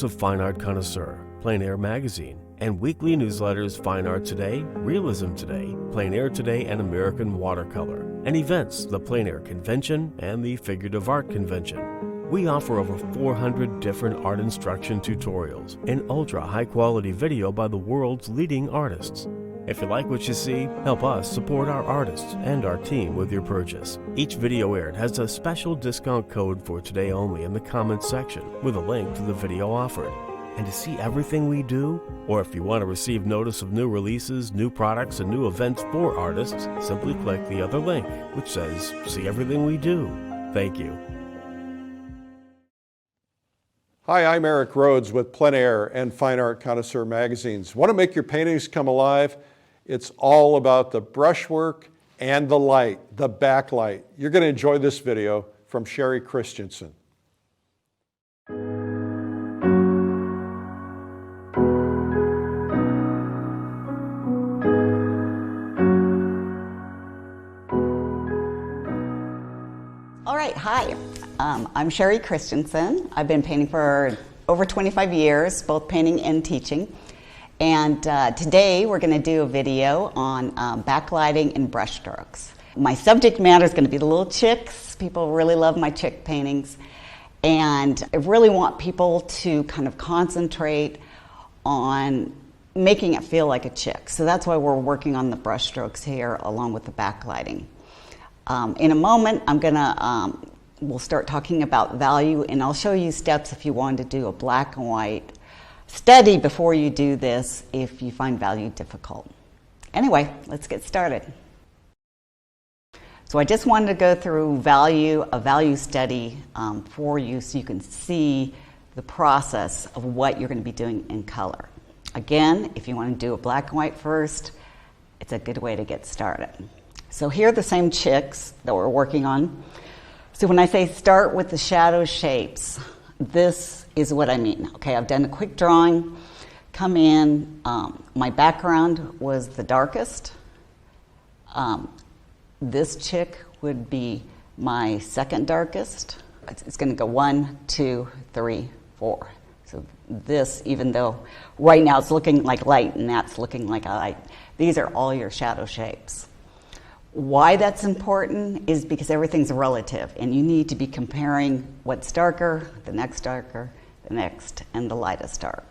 of Fine Art Connoisseur, Plein Air Magazine, and weekly newsletters Fine Art Today, Realism Today, Plein Air Today, and American Watercolor, and events, the Plein Air Convention and the Figurative Art Convention. We offer over 400 different art instruction tutorials and ultra high-quality video by the world's leading artists. If you like what you see, help us support our artists and our team with your purchase. Each video aired has a special discount code for today only in the comments section with a link to the video offered. And to see everything we do, or if you want to receive notice of new releases, new products, and new events for artists, simply click the other link, which says, "See everything we do." Thank you. Hi, I'm Eric Rhodes with Plein Air and Fine Art Connoisseur magazines. Want to make your paintings come alive? It's all about the brushwork and the light, the backlight. You're going to enjoy this video from Cheri Christensen. All right, hi. I'm Cheri Christensen. I've been painting for over 25 years, both painting and teaching. And today we're going to do a video on backlighting and brushstrokes. My subject matter is going to be the little chicks. People really love my chick paintings. And I really want people to kind of concentrate on making it feel like a chick. So that's why we're working on the brushstrokes here along with the backlighting. In a moment, we'll start talking about value, and I'll show you steps if you want to do a black and white study before you do this if you find value difficult. Anyway, let's get started. So I just wanted to go through a value study for you so you can see the process of what you're going to be doing in color. Again, if you want to do a black and white first, it's a good way to get started. So here are the same chicks that we're working on. So when I say start with the shadow shapes, this is what I mean. Okay, I've done a quick drawing, come in, my background was the darkest. This chick would be my second darkest. It's going to go 1, 2, 3, 4. So this, even though right now it's looking like light and that's looking like a light, these are all your shadow shapes. Why that's important is because everything's relative and you need to be comparing what's darker, the next, and the lightest dark.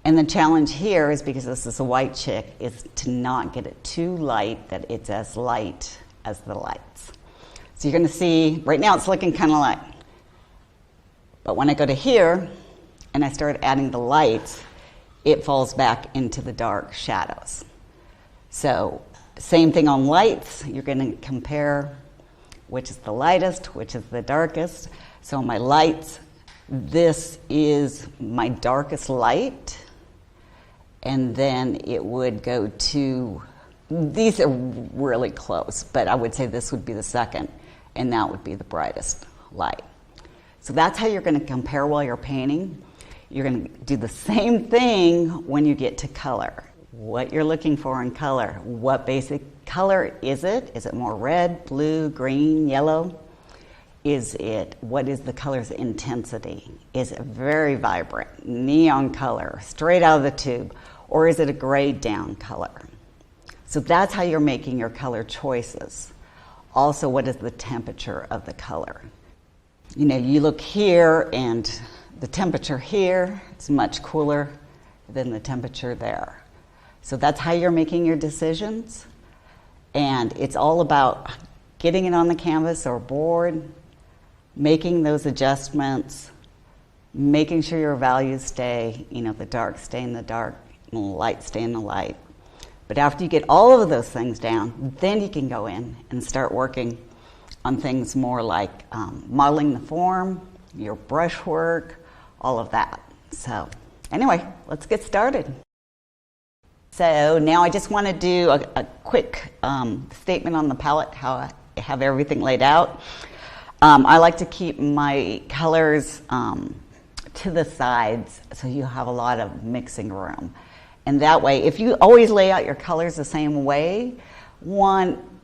And the challenge here is, because this is a white chick, is to not get it too light that it's as light as the lights. So you're going to see, right now it's looking kind of light. But when I go to here and I start adding the lights, it falls back into the dark shadows. So same thing on lights, you're going to compare which is the lightest, which is the darkest. So my lights, this is my darkest light, and then it would go to, these are really close, but I would say this would be the second, and that would be the brightest light. So that's how you're going to compare while you're painting. You're going to do the same thing when you get to color. What you're looking for in color. What basic color is it? Is it more red, blue, green, yellow? What is the color's intensity? Is it very vibrant, neon color, straight out of the tube? Or is it a grayed down color? So that's how you're making your color choices. Also, what is the temperature of the color? You know, you look here and the temperature here, it's much cooler than the temperature there. So that's how you're making your decisions. And it's all about getting it on the canvas or board, making those adjustments, making sure your values stay, the dark stay in the dark, and the light stay in the light. But after you get all of those things down, then you can go in and start working on things more like modeling the form, your brushwork, all of that. So anyway, let's get started. So now I just want to do a quick statement on the palette, how I have everything laid out. I like to keep my colors to the sides so you have a lot of mixing room. And that way, if you always lay out your colors the same way, 1,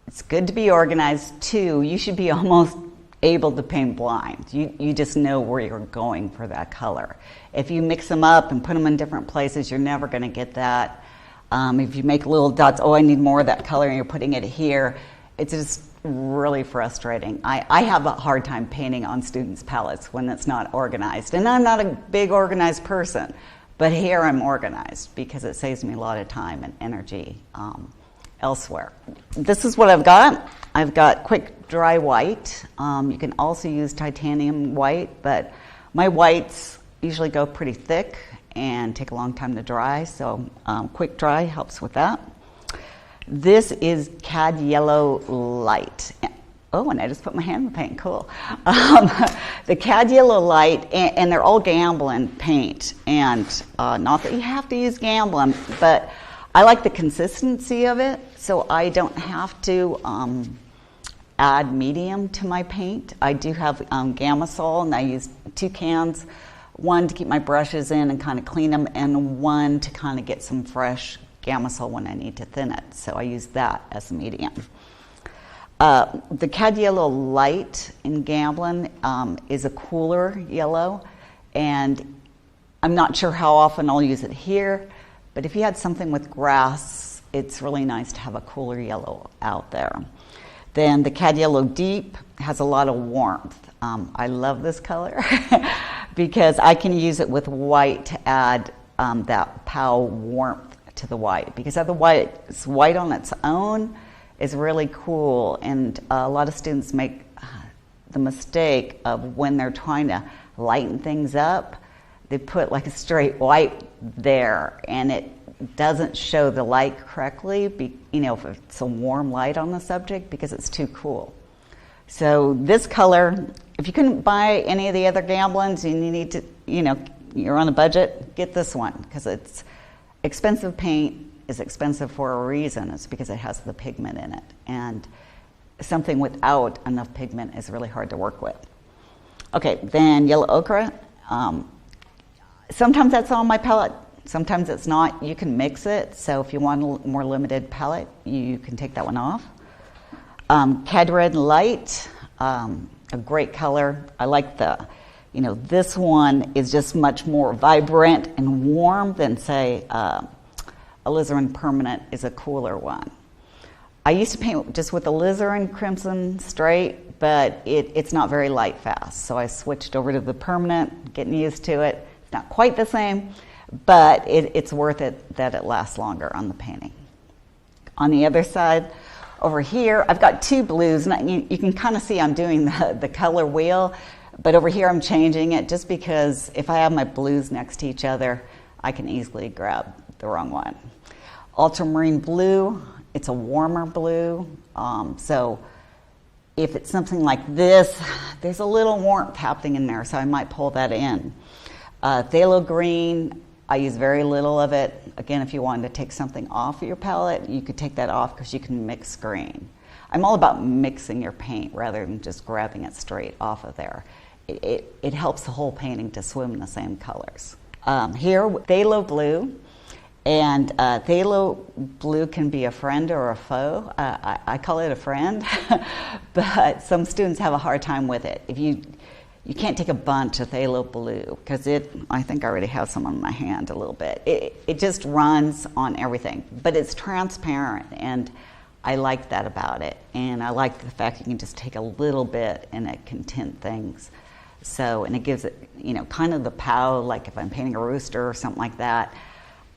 it's good to be organized. 2, you should be almost able to paint blind. You just know where you're going for that color. If you mix them up and put them in different places, you're never going to get that. If you make little dots, oh, I need more of that color, and you're putting it here, it's just really frustrating. I have a hard time painting on students' palettes when it's not organized. And I'm not a big organized person, but here I'm organized because it saves me a lot of time and energy elsewhere. This is what I've got. I've got quick dry white. You can also use titanium white, but my whites usually go pretty thick and take a long time to dry, so quick dry helps with that. This is Cad Yellow Light. Oh, and I just put my hand in the paint, cool. The Cad Yellow Light, and they're all Gamblin paint, and not that you have to use Gamblin, but I like the consistency of it, so I don't have to add medium to my paint. I do have Gamasol, and I use 2 cans, one to keep my brushes in and kind of clean them, and one to kind of get some fresh Gamasol when I need to thin it. So I use that as a medium. The Cad Yellow Light in Gamblin is a cooler yellow, and I'm not sure how often I'll use it here, but if you had something with grass, it's really nice to have a cooler yellow out there. Then the Cad Yellow Deep has a lot of warmth. I love this color because I can use it with white to add that pow warmth to the white, because otherwise white on its own is really cool, and a lot of students make the mistake of when they're trying to lighten things up, they put like a straight white there and it doesn't show the light correctly, if it's a warm light on the subject, because it's too cool. So this color, if you couldn't buy any of the other Gamblins and you need to, you're on a budget, get this one, because it's expensive paint is expensive for a reason. It's because it has the pigment in it, and something without enough pigment is really hard to work with. Okay, then yellow ochre. Sometimes that's on my palette, sometimes it's not. You can mix it, so if you want a more limited palette, you can take that one off. Cad Red Light, a great color. I like this one is just much more vibrant and warm than, say, alizarin Permanent is a cooler one. I used to paint just with alizarin Crimson straight, but it's not very light fast, so I switched over to the Permanent, getting used to it. It's not quite the same, but it's worth it that it lasts longer on the painting. On the other side, over here, I've got 2 blues, and you can kind of see I'm doing the color wheel, but over here I'm changing it just because if I have my blues next to each other, I can easily grab the wrong one. Ultramarine blue, it's a warmer blue, so if it's something like this, there's a little warmth happening in there, so I might pull that in. Phthalo Green, I use very little of it. Again, if you wanted to take something off of your palette, you could take that off because you can mix green. I'm all about mixing your paint rather than just grabbing it straight off of there. It helps the whole painting to swim in the same colors. Here, phthalo blue. And phthalo blue can be a friend or a foe. I call it a friend, but some students have a hard time with it. If you can't take a bunch of phthalo blue because I think I already have some on my hand a little bit. It just runs on everything, but it's transparent, and I like that about it. And I like the fact you can just take a little bit and it can tint things. So, and it gives it, kind of the pow, like if I'm painting a rooster or something like that.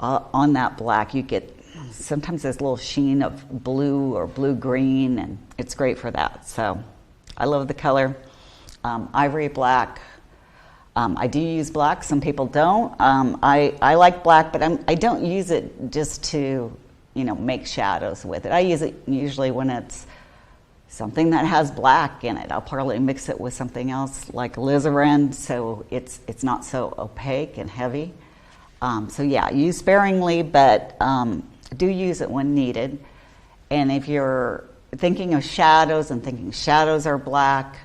On that black, you get sometimes there's a little sheen of blue or blue-green, and it's great for that. So I love the color. Ivory black. I do use black. Some people don't. I like black, but I don't use it just to, make shadows with it. I use it usually when it's something that has black in it. I'll probably mix it with something else like alizarin, so it's not so opaque and heavy. So yeah, use sparingly, but do use it when needed. And if you're thinking of shadows and thinking shadows are black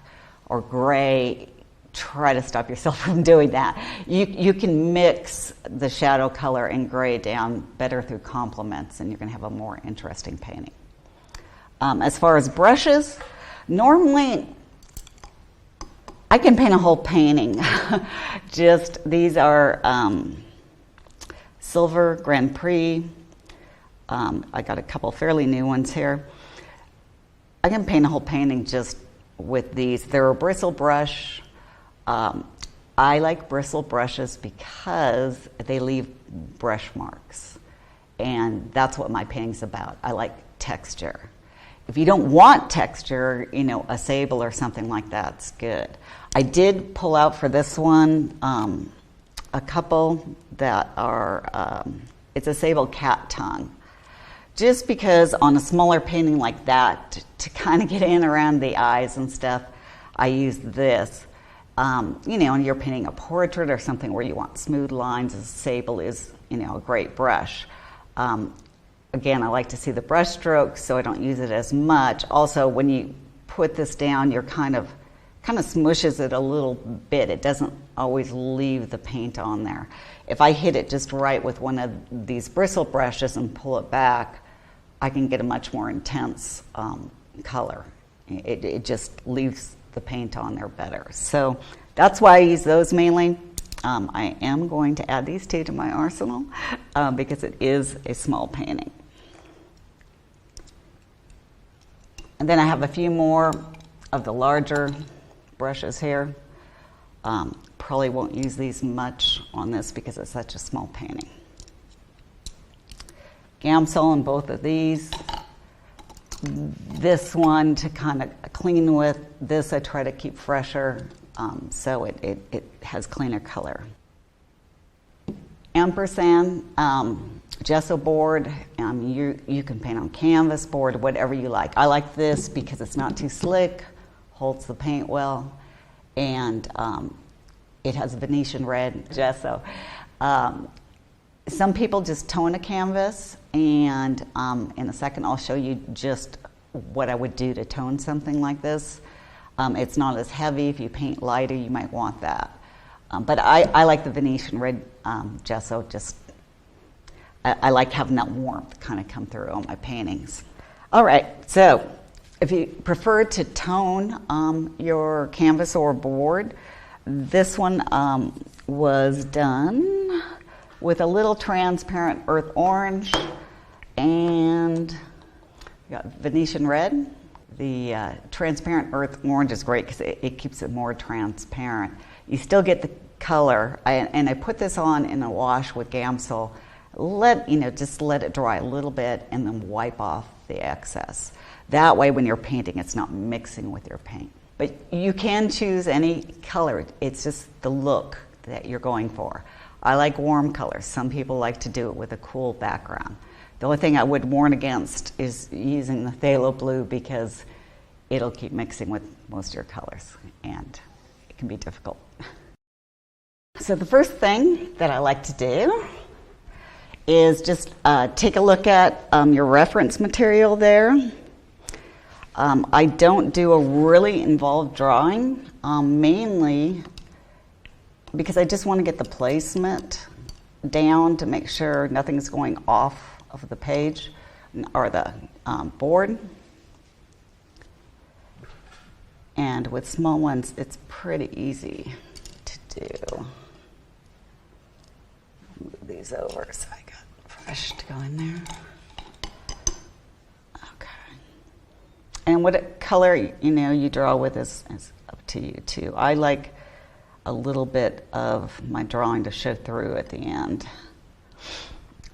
or gray, try to stop yourself from doing that. You can mix the shadow color and gray down better through complements, and you're going to have a more interesting painting. As far as brushes, normally I can paint a whole painting. Just, these are Silver Grand Prix. I got a couple fairly new ones here. I can paint a whole painting just with these. They're a bristle brush. I like bristle brushes because they leave brush marks. And that's what my painting's about. I like texture. If you don't want texture, you know, a sable or something like that's good. I did pull out for this one a couple that are, it's a sable cat tongue. Just because on a smaller painting like that, to kind of get in around the eyes and stuff, I use this. You know, and you're painting a portrait or something where you want smooth lines, a sable is, you know, a great brush. Again, I like to see the brush strokes, so I don't use it as much. Also, when you put this down, you're kind of smushes it a little bit. It doesn't always leave the paint on there. If I hit it just right with one of these bristle brushes and pull it back, I can get a much more intense color. It just leaves the paint on there better. So that's why I use those mainly. I am going to add these two to my arsenal because it is a small painting. And then I have a few more of the larger brushes here. Probably won't use these much on this because it's such a small painting. Gamsol in both of these. This one to kind of clean with. This I try to keep fresher so it has cleaner color. Ampersand, gesso board. You can paint on canvas board, whatever you like. I like this because it's not too slick, holds the paint well, and it has Venetian red gesso. Some people just tone a canvas, and in a second I'll show you just what I would do to tone something like this. It's not as heavy. If you paint lighter, you might want that. But I like the Venetian red gesso. Just I like having that warmth kind of come through on my paintings. All right, so if you prefer to tone your canvas or board, this one was done with a little transparent earth orange, and we got Venetian red. The transparent earth orange is great because it keeps it more transparent. You still get the color, and I put this on in a wash with Gamsol. Just let it dry a little bit and then wipe off the excess. That way when you're painting, it's not mixing with your paint. But you can choose any color. It's just the look that you're going for. I like warm colors. Some people like to do it with a cool background. The only thing I would warn against is using the phthalo blue because it'll keep mixing with most of your colors and it can be difficult. So the first thing that I like to do is just take a look at your reference material there. I don't do a really involved drawing, mainly because I just want to get the placement down to make sure nothing's going off of the page or the board. And with small ones, it's pretty easy to do. Move these over so I got brush to go in there. Okay. And what color you draw with is up to you too. I like a little bit of my drawing to show through at the end.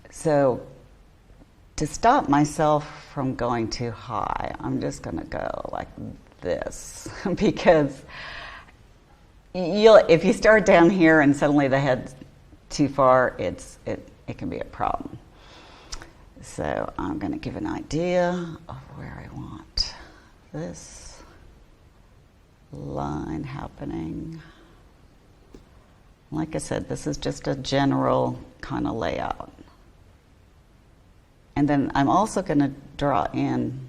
So to stop myself from going too high, I'm just going to go like this because if you start down here and suddenly the head's too far, it can be a problem. So I'm going to give an idea of where I want this line happening. Like I said, this is just a general kind of layout. And then I'm also going to draw in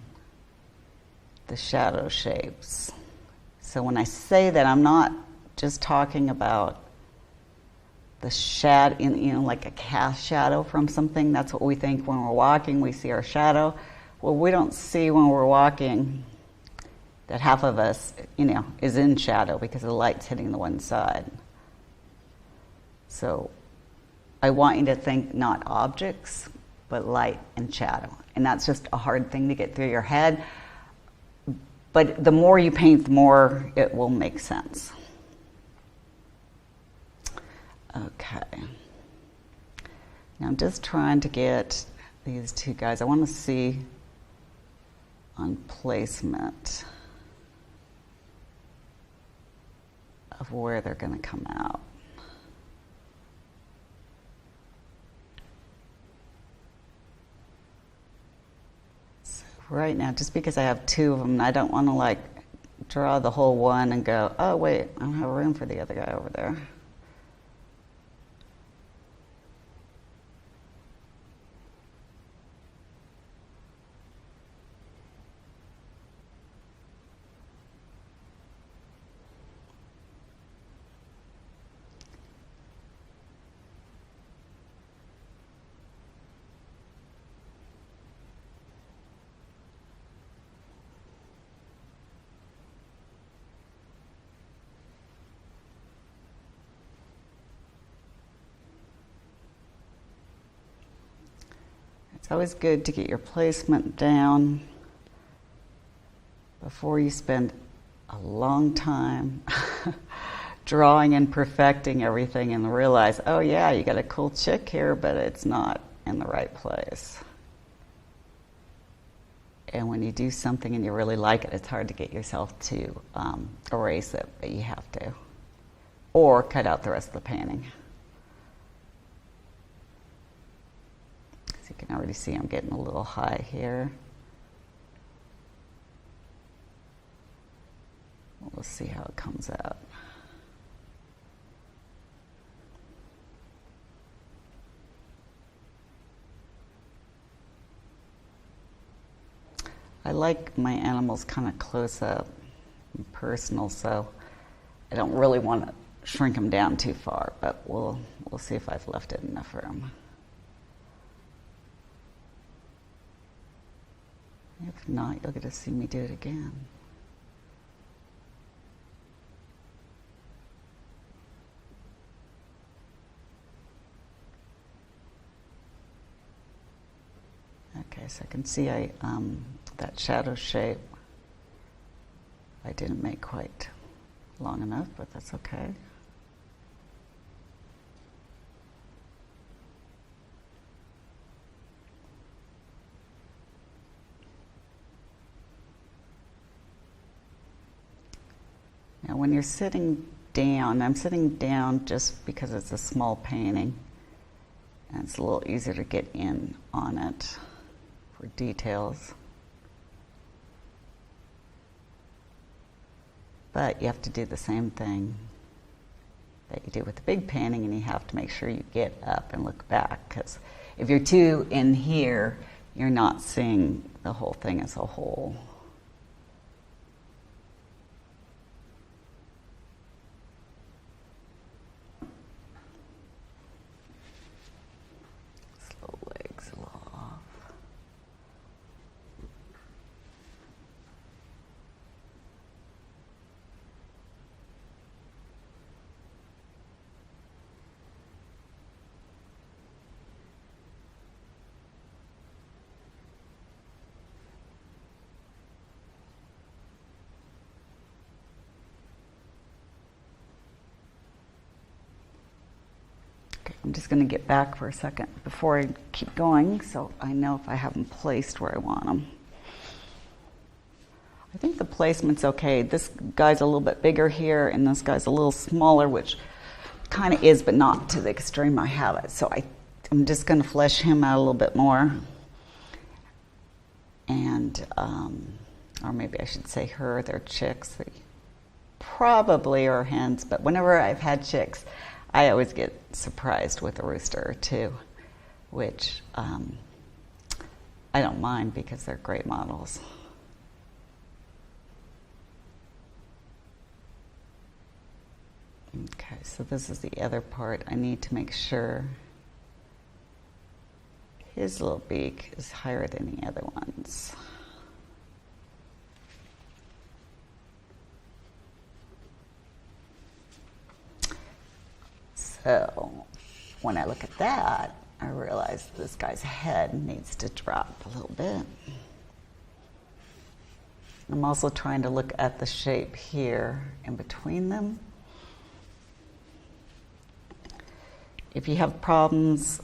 the shadow shapes. So when I say that, I'm not just talking about the shadow, like a cast shadow from something. That's what we think when we're walking. We see our shadow. Well, we don't see when we're walking that half of us, is in shadow because the light's hitting the one side. So I want you to think not objects, but light and shadow. And that's just a hard thing to get through your head. But the more you paint, the more it will make sense. Okay. Now I'm just trying to get these two guys. I want to see on placement of where they're going to come out. So right now, just because I have two of them, I don't want to like draw the whole one and go, oh wait, I don't have room for the other guy over there. It's always good to get your placement down before you spend a long time drawing and perfecting everything and realize, oh yeah, you got a cool chick here, but it's not in the right place. And when you do something and you really like it, it's hard to get yourself to erase it, but you have to. Or cut out the rest of the painting. You can already see I'm getting a little high here. We'll see how it comes out. I like my animals kind of close up and personal, so I don't really want to shrink them down too far, but we'll see if I've left it enough room. If not, you'll get to see me do it again. Okay, so I can see that shadow shape I didn't make quite long enough, but that's okay. Now when you're sitting down, I'm sitting down just because it's a small painting and it's a little easier to get in on it for details. But you have to do the same thing that you do with the big painting, and you have to make sure you get up and look back, because if you're too in here, you're not seeing the whole thing as a whole. I'm just going to get back for a second before I keep going so I know if I have them placed where I want them. I think the placement's okay. This guy's a little bit bigger here and this guy's a little smaller, which kind of is, but not to the extreme I have it. So I'm just going to flesh him out a little bit more. And, or maybe I should say her, they're chicks. They probably are hens, but whenever I've had chicks, I always get surprised with a rooster or two, which I don't mind because they're great models. Okay, so this is the other part. I need to make sure his little beak is higher than the other ones. So when I look at that, I realize this guy's head needs to drop a little bit. I'm also trying to look at the shape here in between them. If you have problems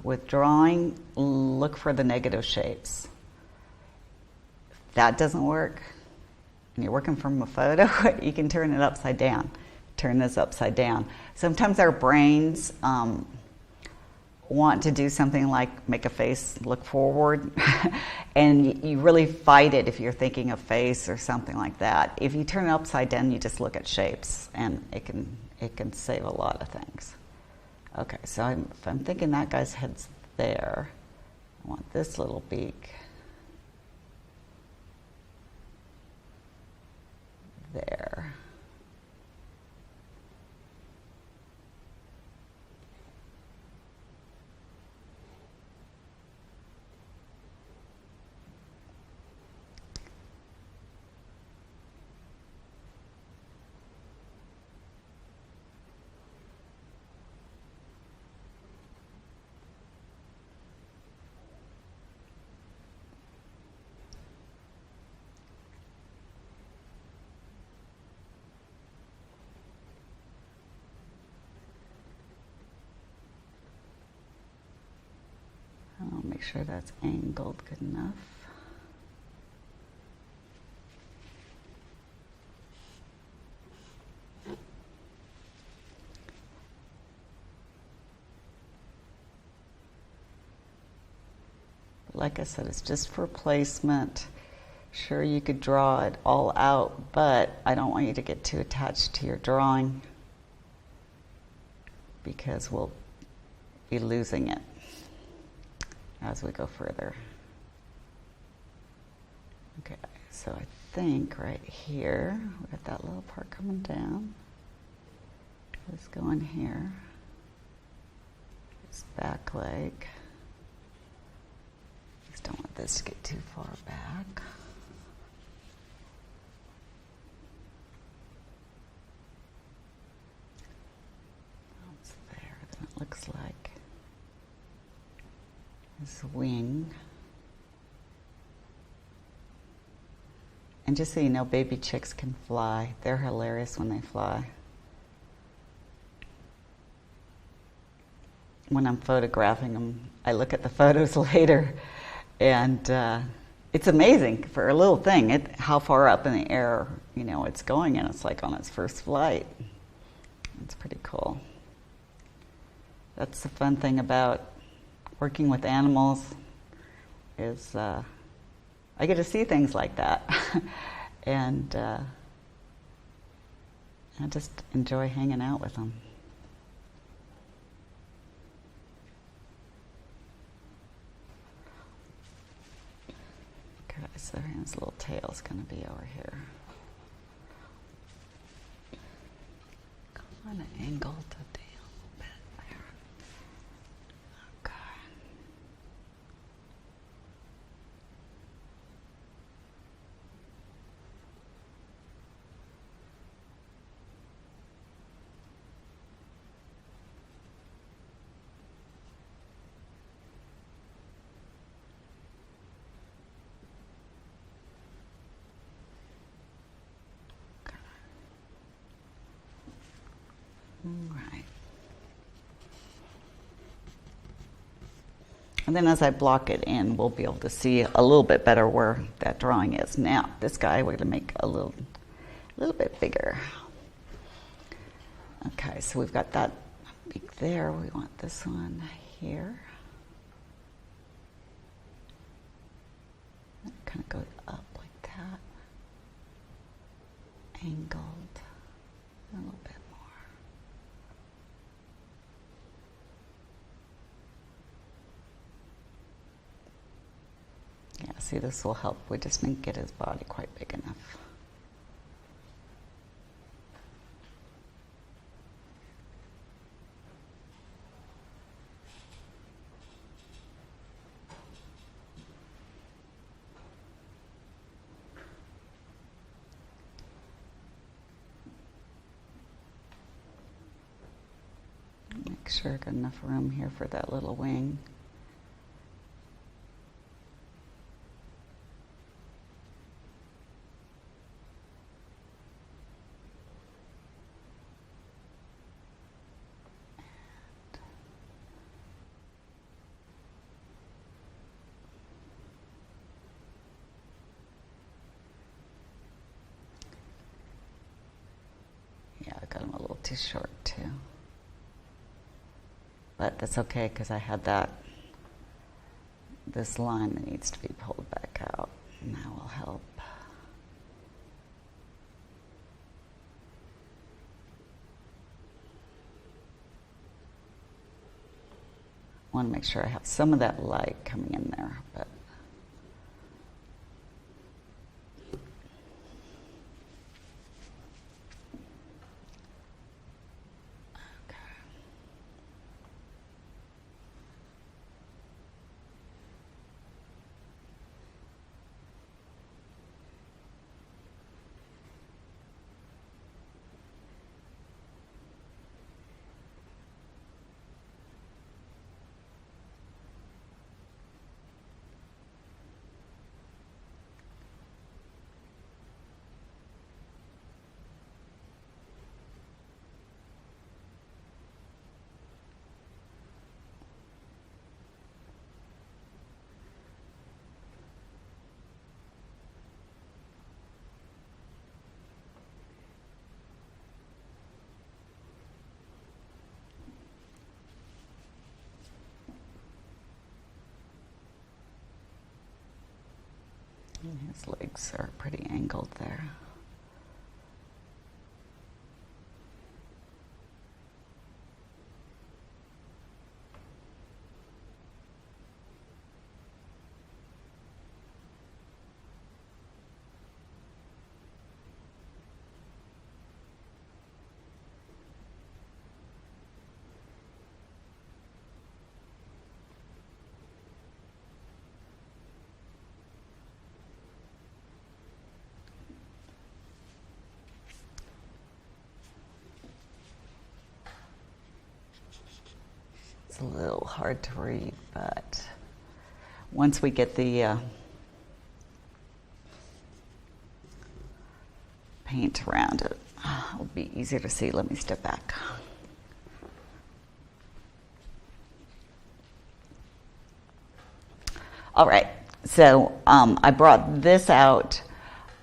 with drawing, look for the negative shapes. If that doesn't work, and you're working from a photo, you can turn it upside down. Turn this upside down. Sometimes our brains want to do something like make a face look forward, and you really fight it if you're thinking of face or something like that. If you turn it upside down, you just look at shapes, and it can save a lot of things. Okay, so if I'm thinking that guy's head's there, I want this little beak there. I'll make sure that's angled good enough. Like I said, it's just for placement. Sure, you could draw it all out, but I don't want you to get too attached to your drawing because we'll be losing it as we go further. Okay, so I think right here, we got that little part coming down. Let's go in here. This back leg. Just don't want this to get too far back. It's there, then it looks like this wing. And just so you know, baby chicks can fly. They're hilarious when they fly. When I'm photographing them, I look at the photos later, and it's amazing for a little thing, how far up in the air, it's going, and it's like on its first flight. It's pretty cool. That's the fun thing about working with animals is I get to see things like that. And I just enjoy hanging out with them. Okay, so his little tail's going to be over here. Kind of angled today a little bit there. Okay. Right. And then as I block it in, we'll be able to see a little bit better where that drawing is. Now, this guy we're going to make a little bit bigger. Okay, so we've got that beak there. We want this one here. It kind of goes up like that. Angled a little bit. Yeah, see, this will help. We just didn't get his body quite big enough. Make sure I got enough room here for that little wing. Yeah, I got them a little too short too. But that's okay because I had this line that needs to be pulled back out, and that will help. I want to make sure I have some of that light coming in there, but his legs are pretty angled there. It's a little hard to read, but once we get the paint around it, it'll be easier to see. Let me step back. All right, so I brought this out.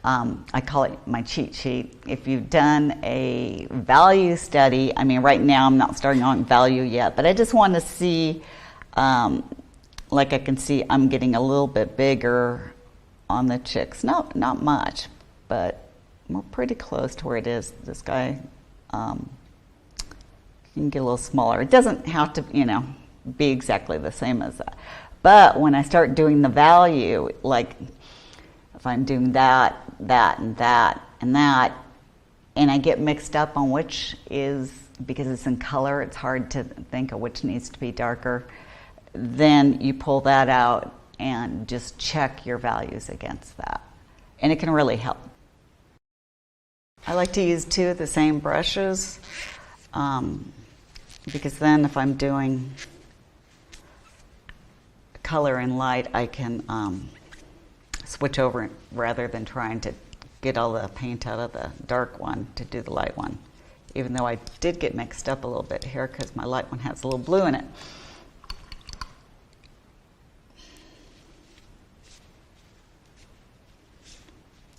I call it my cheat sheet. If you've done a value study, I mean, right now I'm not starting on value yet, but I just want to see, like I can see I'm getting a little bit bigger on the chicks. Not much, but we're pretty close to where it is. This guy can get a little smaller. It doesn't have to, be exactly the same as that. But when I start doing the value, like if I'm doing that, and that, and that, and I get mixed up on which is, because it's in color, it's hard to think of which needs to be darker, then you pull that out and just check your values against that. And it can really help. I like to use two of the same brushes, because then if I'm doing color and light, I can switch over rather than trying to get all the paint out of the dark one to do the light one. Even though I did get mixed up a little bit here because my light one has a little blue in it.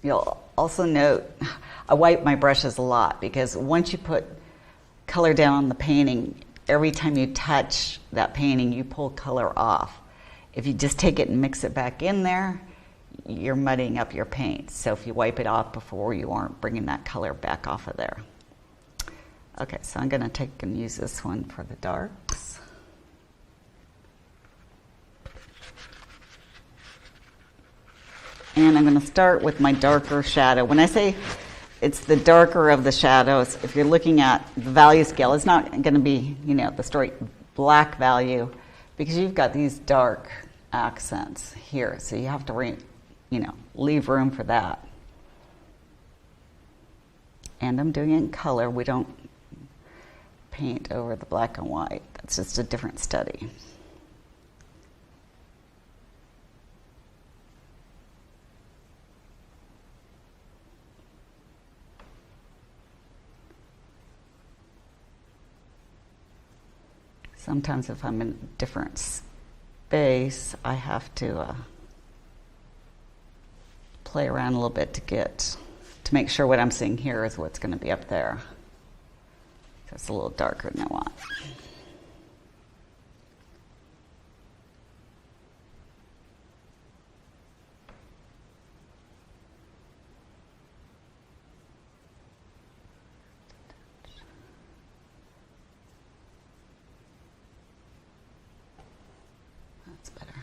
You'll also note I wipe my brushes a lot because once you put color down on the painting, every time you touch that painting, you pull color off. If you just take it and mix it back in there, you're muddying up your paint. So if you wipe it off before, you aren't bringing that color back off of there. Okay, so I'm going to take and use this one for the darks. And I'm going to start with my darker shadow. When I say it's the darker of the shadows, if you're looking at the value scale, it's not going to be, the straight black value because you've got these dark accents here. So you have to leave room for that. And I'm doing it in color. We don't paint over the black and white. It's just a different study. Sometimes if I'm in a different space, I have to play around a little bit to make sure what I'm seeing here is what's going to be up there. So it's a little darker than I want. That's better.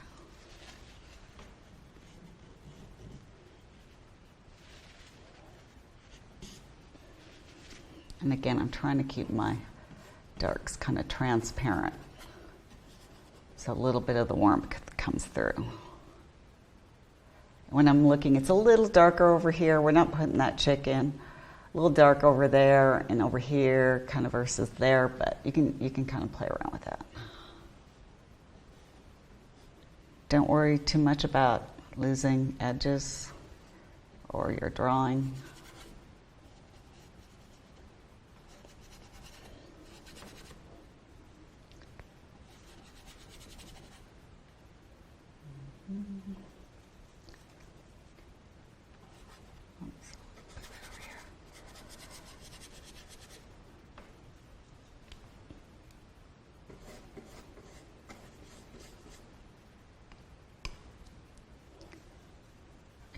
And again, I'm trying to keep my darks kind of transparent, so a little bit of the warmth comes through. When I'm looking, it's a little darker over here. We're not putting that chick in. A little dark over there and over here, kind of versus there, but you can kind of play around with that. Don't worry too much about losing edges or your drawing.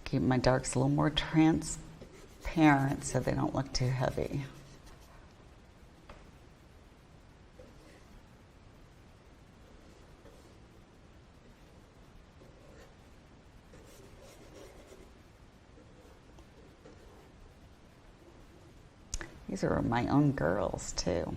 Keep my darks a little more transparent so they don't look too heavy. These are my own girls too.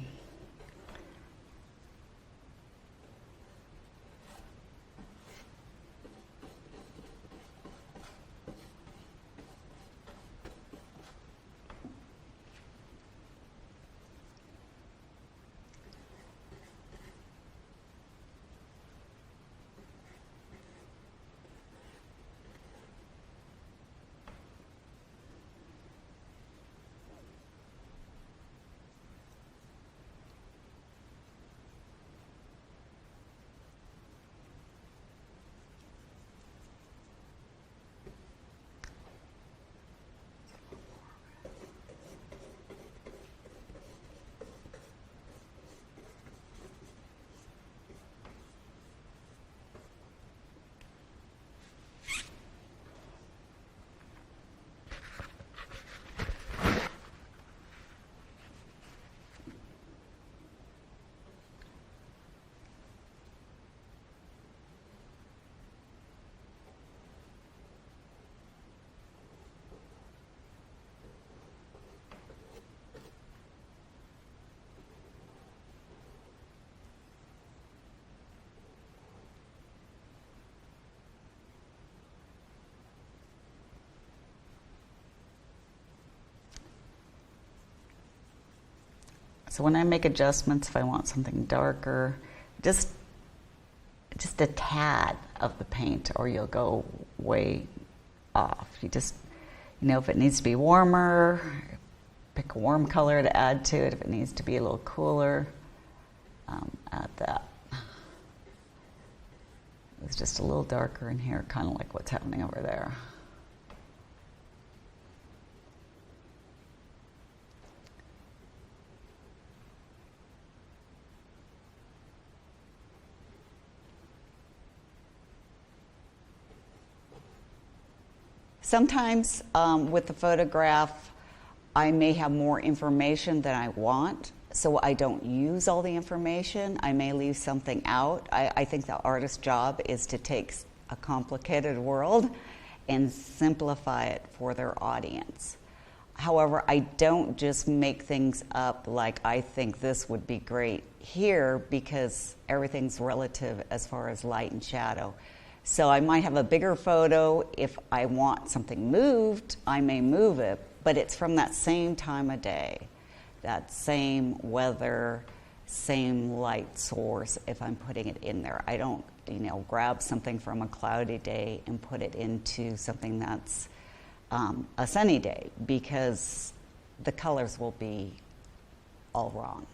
So when I make adjustments, if I want something darker, just a tad of the paint, or you'll go way off. You just, if it needs to be warmer, pick a warm color to add to it. If it needs to be a little cooler, add that. It's just a little darker in here, kind of like what's happening over there. Sometimes with the photograph, I may have more information than I want, so I don't use all the information. I may leave something out. I think the artist's job is to take a complicated world and simplify it for their audience. However, I don't just make things up like I think this would be great here, because everything's relative as far as light and shadow. So I might have a bigger photo. If I want something moved, I may move it, but it's from that same time of day, that same weather, same light source if I'm putting it in there. I don't, grab something from a cloudy day and put it into something that's a sunny day, because the colors will be all wrong.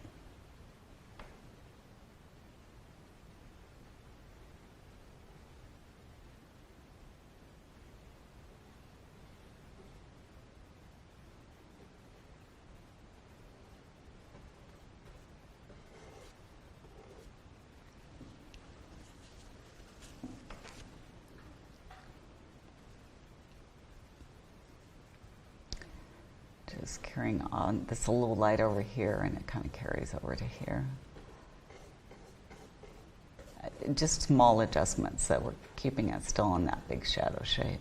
Just carrying on. This is a little light over here, and it kind of carries over to here. Just small adjustments that we're keeping it still in that big shadow shape.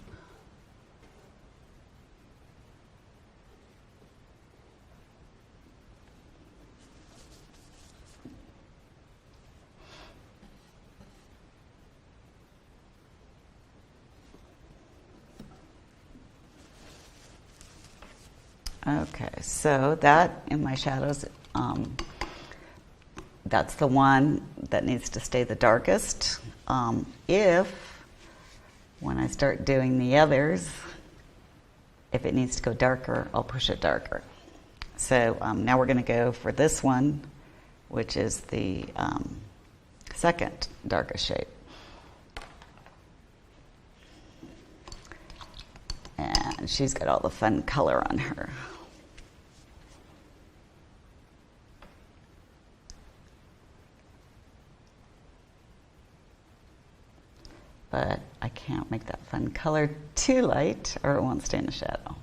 Okay, so that in my shadows, that's the one that needs to stay the darkest. If, when I start doing the others, if it needs to go darker, I'll push it darker. So now we're going to go for this one, which is the second darkest shade. And she's got all the fun color on her. But I can't make that fun color too light or it won't stay in the shadow.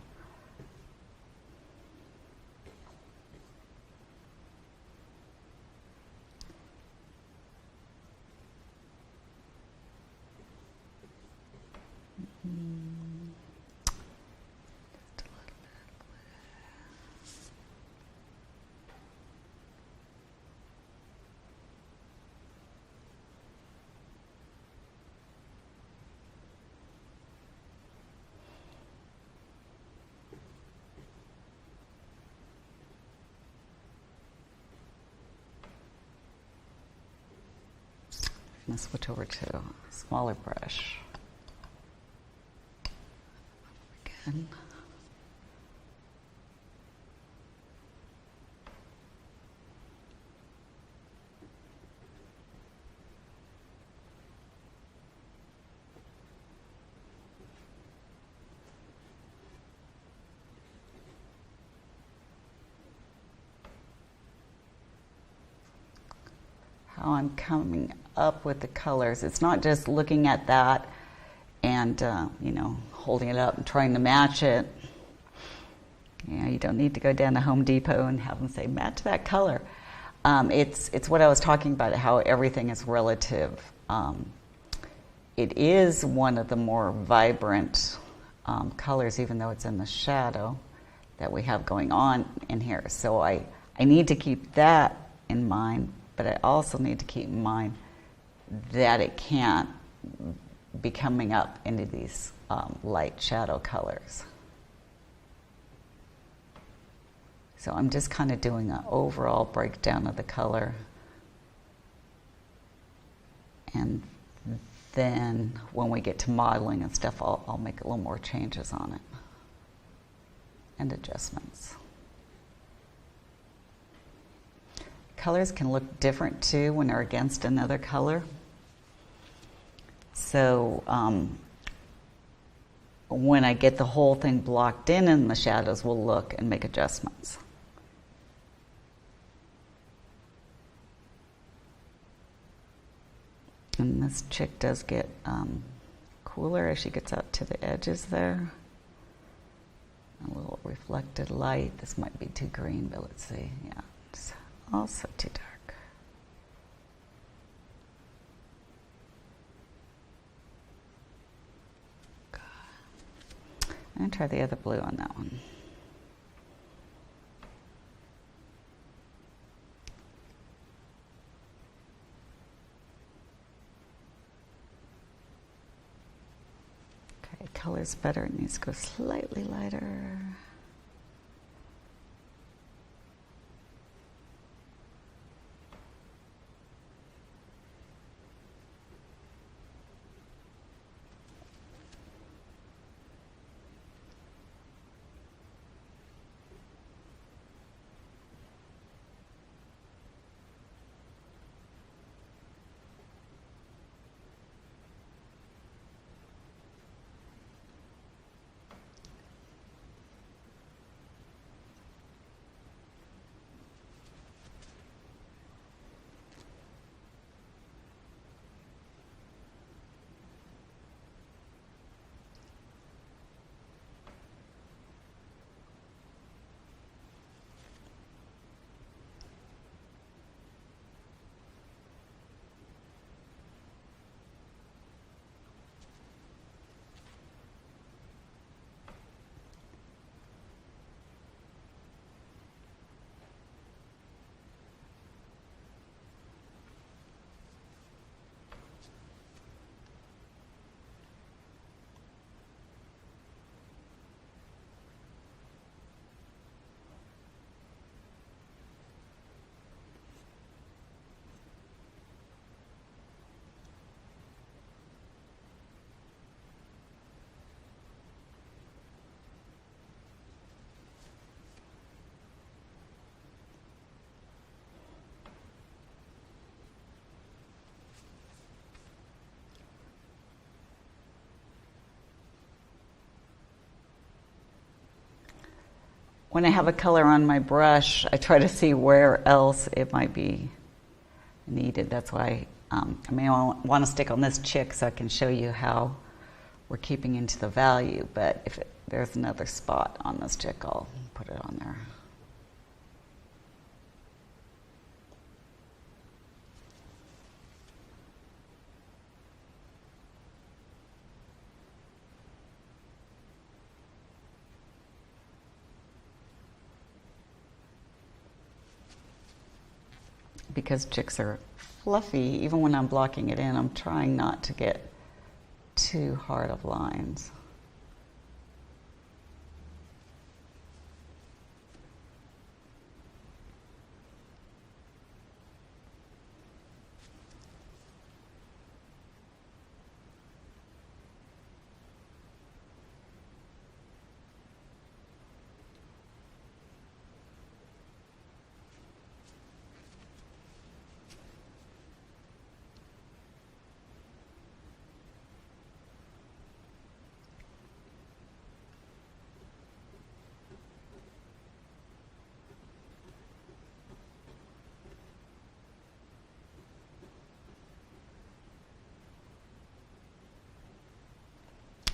I'm going to switch over to a smaller brush. Again. How I'm coming up with the colors. It's not just looking at that and holding it up and trying to match it. You don't need to go down to Home Depot and have them say match that color. It's what I was talking about, how everything is relative. It is one of the more vibrant colors, even though it's in the shadow, that we have going on in here. So I need to keep that in mind. But I also need to keep in mind that it can't be coming up into these light shadow colors. So I'm just kind of doing an overall breakdown of the color. And then when we get to modeling and stuff, I'll make a little more changes on it and adjustments. Colors can look different too when they're against another color. So when I get the whole thing blocked in the shadows, we'll look and make adjustments. And this chick does get cooler as she gets out to the edges there. A little reflected light. This might be too green, but let's see. Yeah. Also too dark. I'm going to try the other blue on that one. Okay, color's better. It needs to go slightly lighter. when I have a color on my brush, I try to see where else it might be needed. That's why I may want to stick on this chick so I can show you how we're keeping into the value, but if there's another spot on this chick, I'll put it on there. Because chicks are fluffy, even when I'm blocking it in, I'm trying not to get too hard of lines.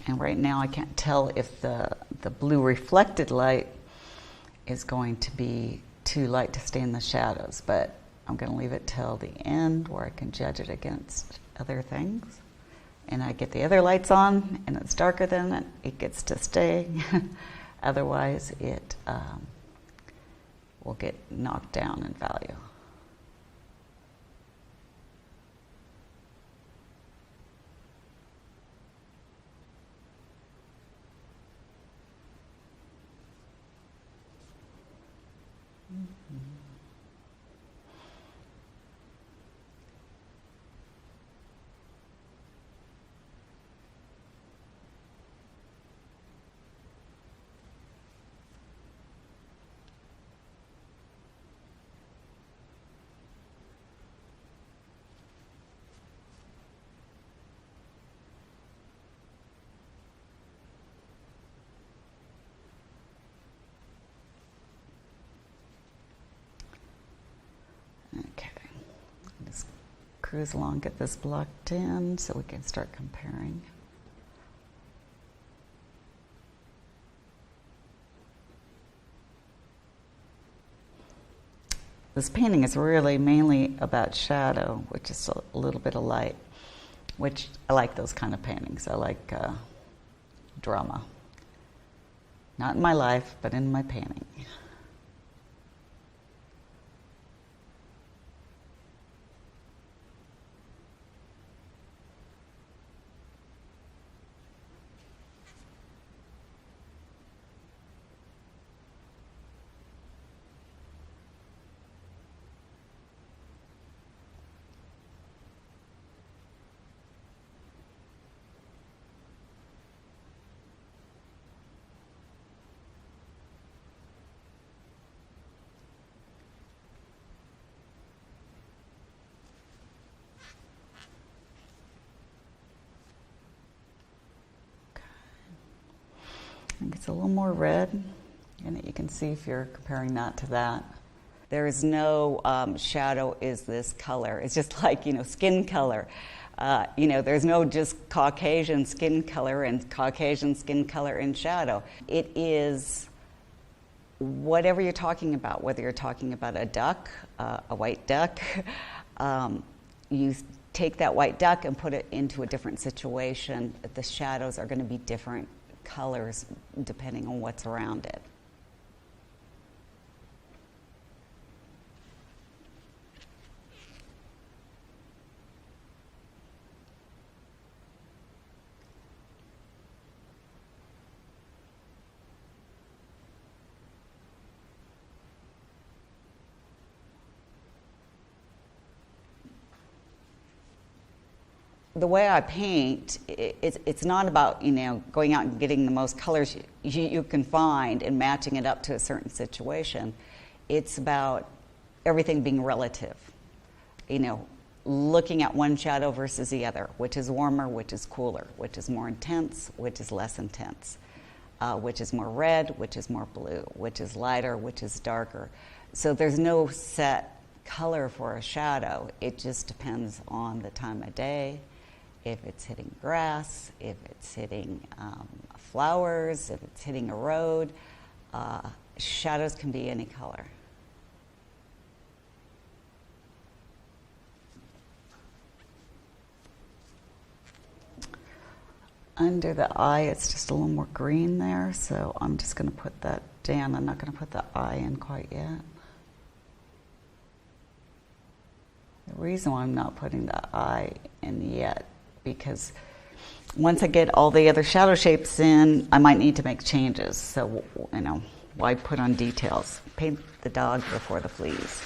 And right now I can't tell if the blue reflected light is going to be too light to stay in the shadows, but I'm going to leave it till the end where I can judge it against other things. And I get the other lights on and it's darker than it, it gets to stay. Otherwise it will get knocked down in value. Okay, just cruise along, get this blocked in so we can start comparing. This painting is really mainly about shadow, which is a little bit of light, which I like those kind of paintings. I like drama. Not in my life, but in my painting. I think it's a little more red, and you can see if you're comparing that to that. There is no shadow is this color. It's just like, skin color. There's no just Caucasian skin color and Caucasian skin color in shadow. It is whatever you're talking about, whether you're talking about a duck, a white duck, you take that white duck and put it into a different situation. The shadows are going to be different colors depending on what's around it. The way I paint, it's not about, going out and getting the most colors you can find and matching it up to a certain situation. It's about everything being relative. Looking at one shadow versus the other, which is warmer, which is cooler, which is more intense, which is less intense. which is more red, which is more blue, which is lighter, which is darker. So there's no set color for a shadow. It just depends on the time of day, if it's hitting grass, if it's hitting flowers, if it's hitting a road. Shadows can be any color. Under the eye, it's just a little more green there, so I'm just going to put that down. I'm not going to put the eye in quite yet. The reason why I'm not putting the eye in yet, because once I get all the other shadow shapes in, I might need to make changes. So, you know, why put on details? Paint the dog before the fleas.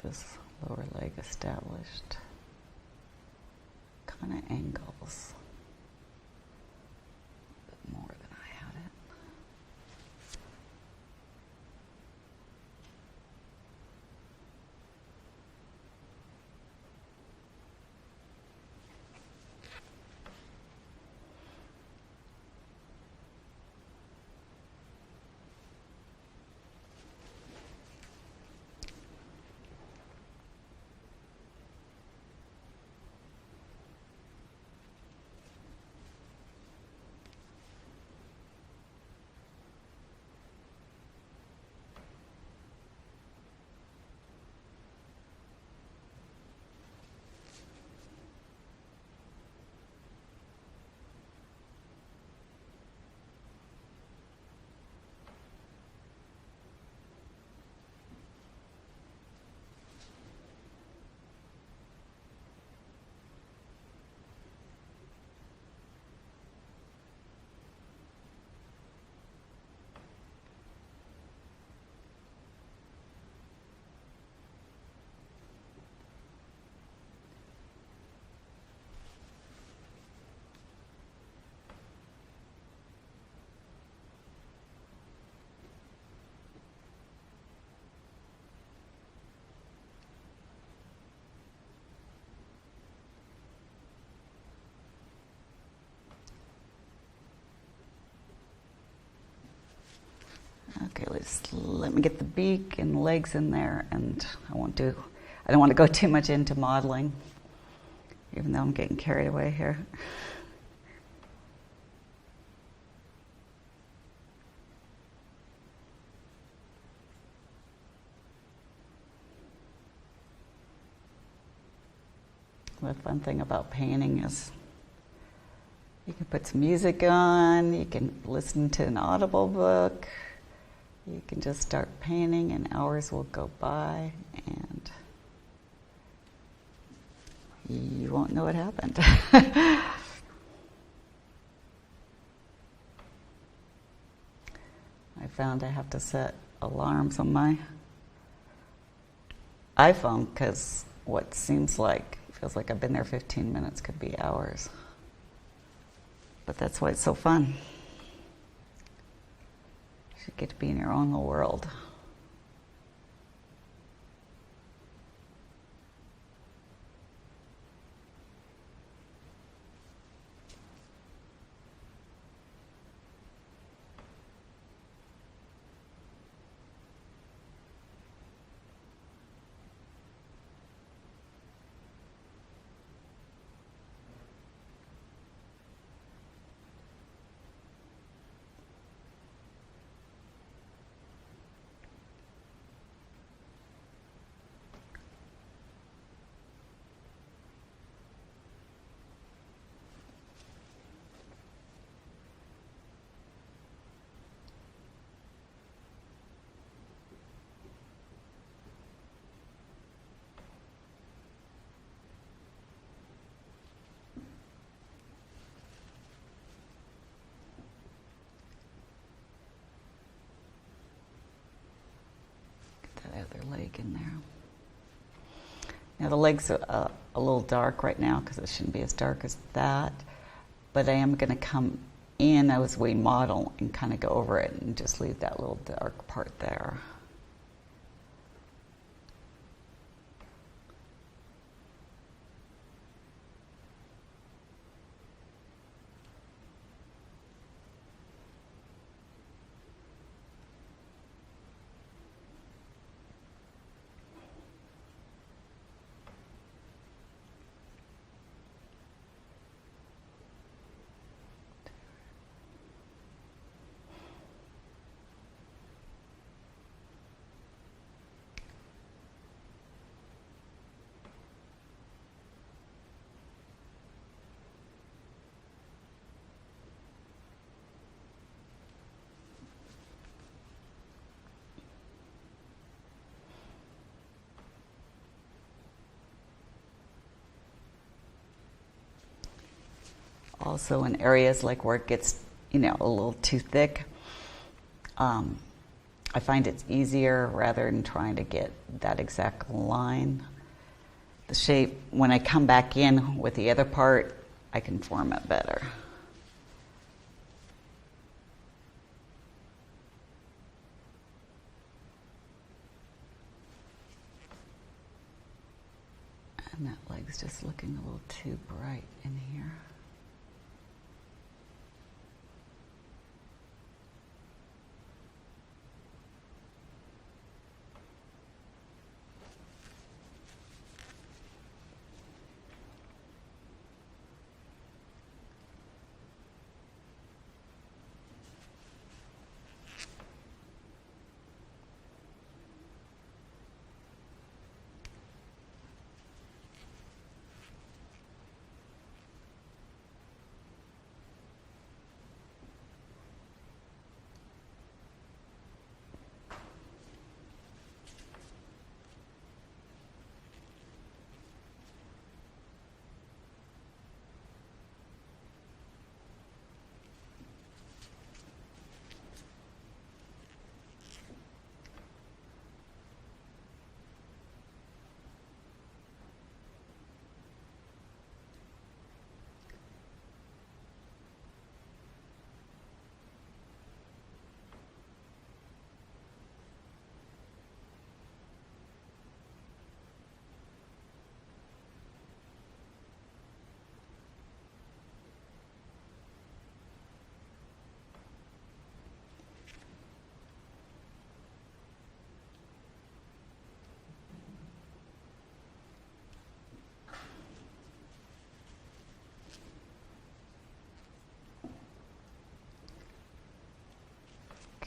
This lower leg established. Kind of angles. A bit more than I had it. Okay, let me get the beak and legs in there, and I don't want to go too much into modeling, even though I'm getting carried away here. The fun thing about painting is you can put some music on, you can listen to an Audible book, you can just start painting and hours will go by and you won't know what happened. I found I have to set alarms on my iPhone because what feels like I've been there 15 minutes could be hours. But that's why it's so fun. You get to be in your own little world. leg in there. Now the legs are a little dark right now because it shouldn't be as dark as that, but I am going to come in as we model and kind of go over it and just leave that little dark part there. Also in areas like where it gets, a little too thick, I find it's easier rather than trying to get that exact line. The shape, when I come back in with the other part, I can form it better. And that leg's just looking a little too bright in here.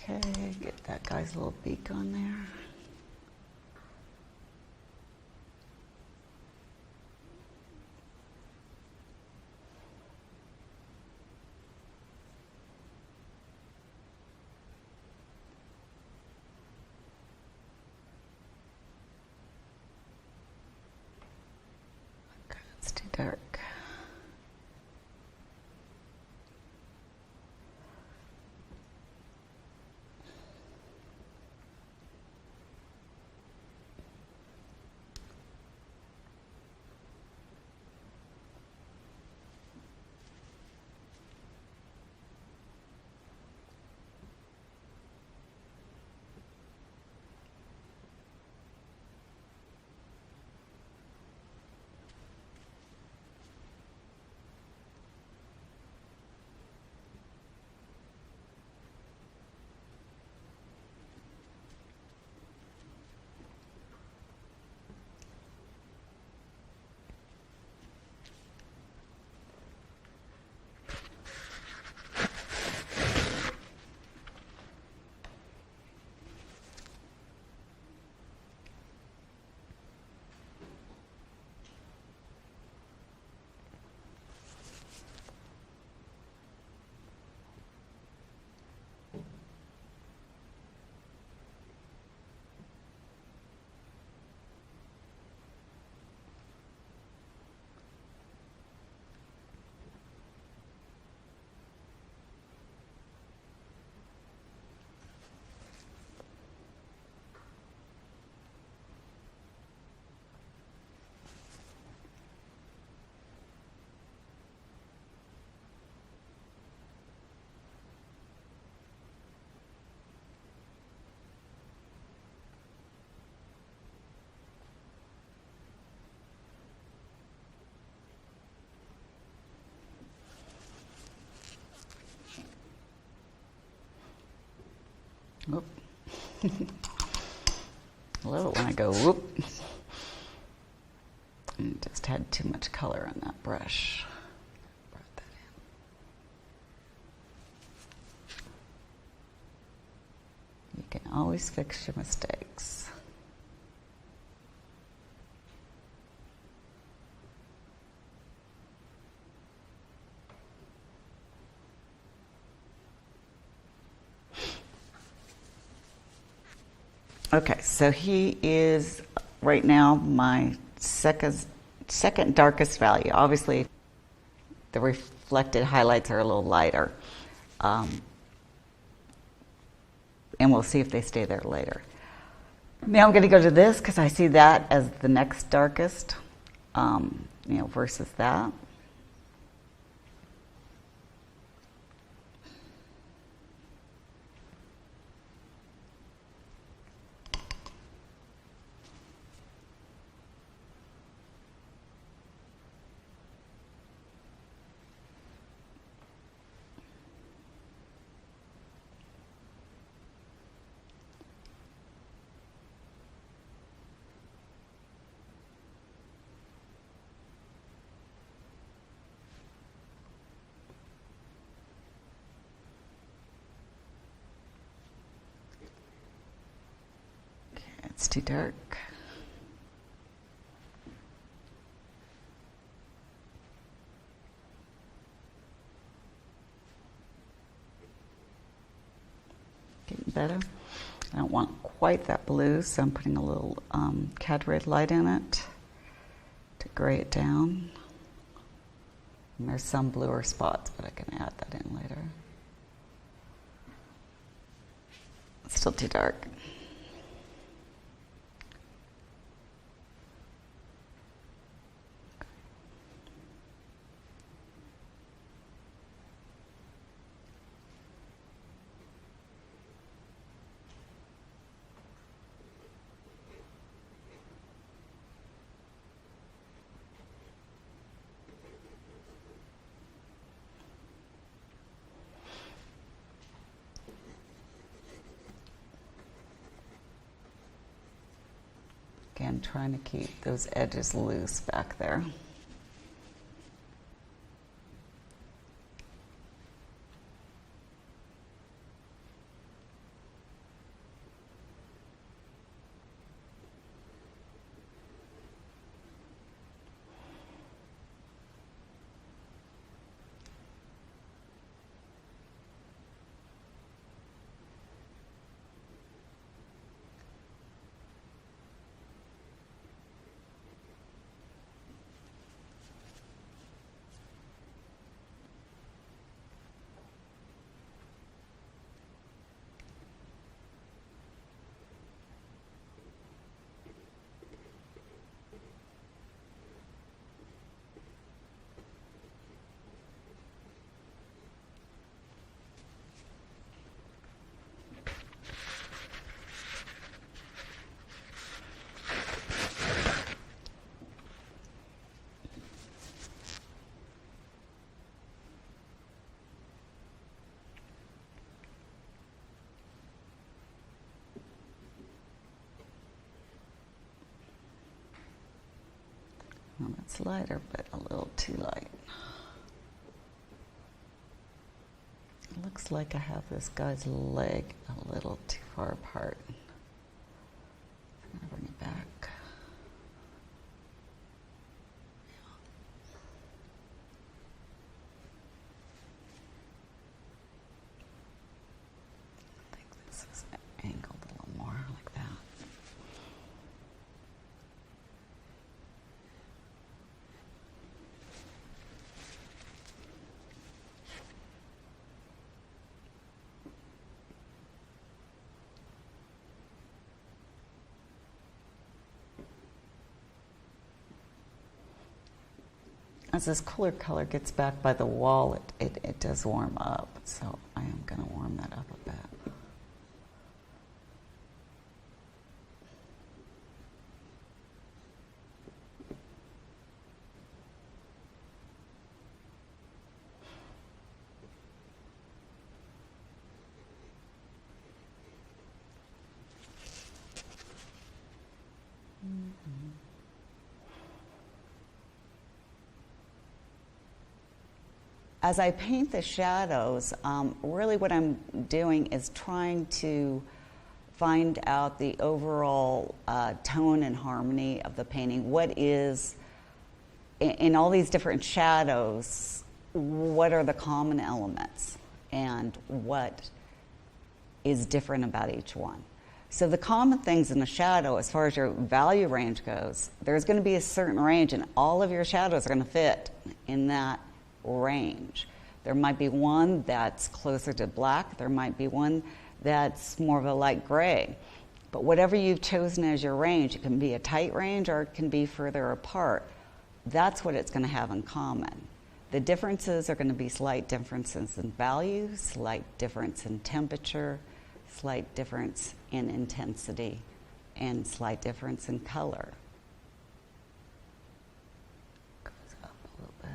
Okay, get that guy's little beak on there. Okay, it's too dark. Whoop. I love it when I go whoop. And just had too much color on that brush. Brought that in. You can always fix your mistakes. Okay, so he is right now my second darkest value. Obviously, the reflected highlights are a little lighter. And we'll see if they stay there later. Now I'm going to go to this because I see that as the next darkest, versus that. It's too dark. Getting better. I don't want quite that blue, so I'm putting a little Cad red light in it to gray it down. And there's some bluer spots, but I can add that in later. It's still too dark. Again, trying to keep those edges loose back there. Well, it's lighter, but a little too light. It looks like I have this guy's leg a little too far apart. I'm going to bring it back. I think this is angled a little more like that. As this cooler color gets back by the wall, it does warm up, so I am going to warm that up a bit. As I paint the shadows, really what I'm doing is trying to find out the overall tone and harmony of the painting. What is, in all these different shadows, what are the common elements and what is different about each one? So the common things in the shadow, as far as your value range goes, there's going to be a certain range and all of your shadows are going to fit in that range. There might be one that's closer to black, there might be one that's more of a light gray. But whatever you've chosen as your range, it can be a tight range or it can be further apart. That's what it's going to have in common. The differences are going to be slight differences in value, slight difference in temperature, slight difference in intensity, and slight difference in color. Goes up a little bit.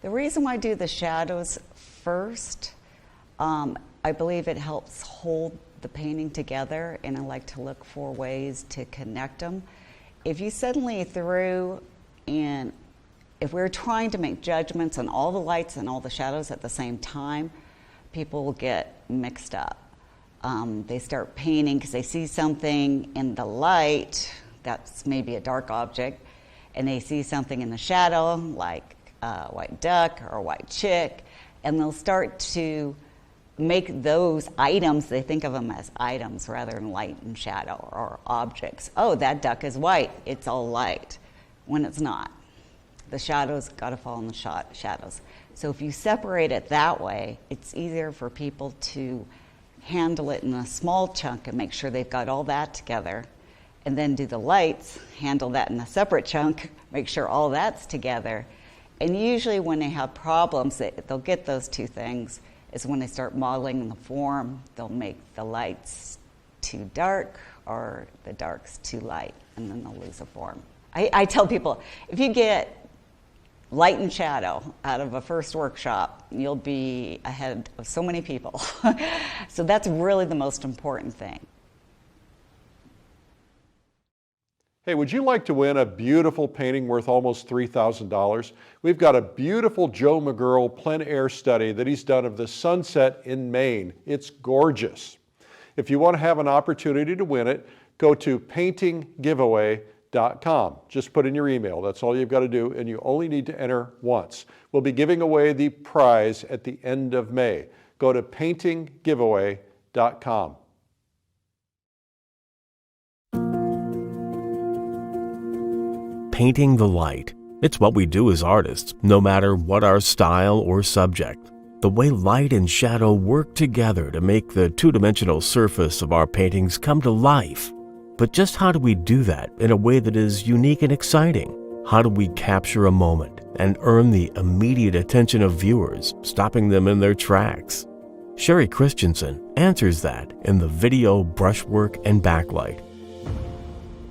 The reason why I do the shadows first, I believe it helps hold the painting together, and I like to look for ways to connect them. If you suddenly threw in, if we're trying to make judgments on all the lights and all the shadows at the same time, people will get mixed up. They start painting because they see something in the light that's maybe a dark object, and they see something in the shadow like a white duck or a white chick, and they'll start to make those items, they think of them as items rather than light and shadow or objects. Oh, that duck is white, it's all light, when it's not. The shadows got to fall in the shadows. So if you separate it that way, it's easier for people to handle it in a small chunk and make sure they've got all that together, and then do the lights, handle that in a separate chunk, make sure all that's together. And usually when they have problems, they'll get those two things, is when they start modeling the form, they'll make the lights too dark or the darks too light, and then they'll lose the form. I tell people, if you get light and shadow out of a first workshop, you'll be ahead of so many people. So that's really the most important thing. Hey, would you like to win a beautiful painting worth almost $3,000? We've got a beautiful Joe McGurl plein air study that he's done of the sunset in Maine. It's gorgeous. If you want to have an opportunity to win it, go to paintinggiveaway.com. Just put in your email. That's all you've got to do, and you only need to enter once. We'll be giving away the prize at the end of May. Go to paintinggiveaway.com. Painting the light. It's what we do as artists, no matter what our style or subject. The way light and shadow work together to make the two-dimensional surface of our paintings come to life. But just how do we do that in a way that is unique and exciting? How do we capture a moment and earn the immediate attention of viewers, stopping them in their tracks? Cheri Christensen answers that in the video Brushwork and Backlight.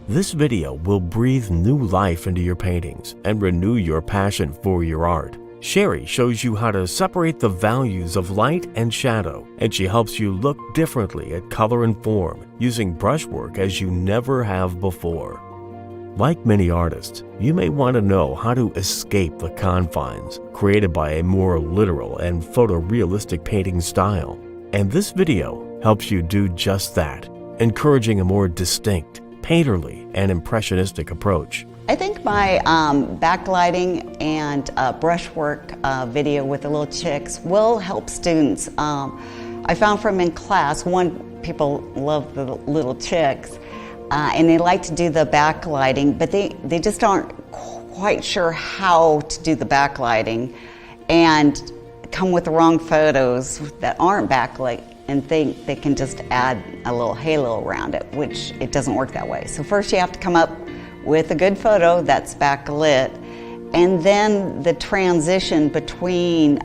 This video will breathe new life into your paintings and renew your passion for your art. Cheri shows you how to separate the values of light and shadow, and she helps you look differently at color and form using brushwork as you never have before. Like many artists, you may want to know how to escape the confines created by a more literal and photorealistic painting style, and this video helps you do just that, encouraging a more distinct, painterly, and impressionistic approach. I think my backlighting and brushwork video with the little chicks will help students. I found from in class, people love the little chicks, and they like to do the backlighting, but they just aren't quite sure how to do the backlighting and come with the wrong photos that aren't backlit and think they can just add a little halo around it, which it doesn't work that way. So first you have to come up with a good photo that's backlit, and then the transition between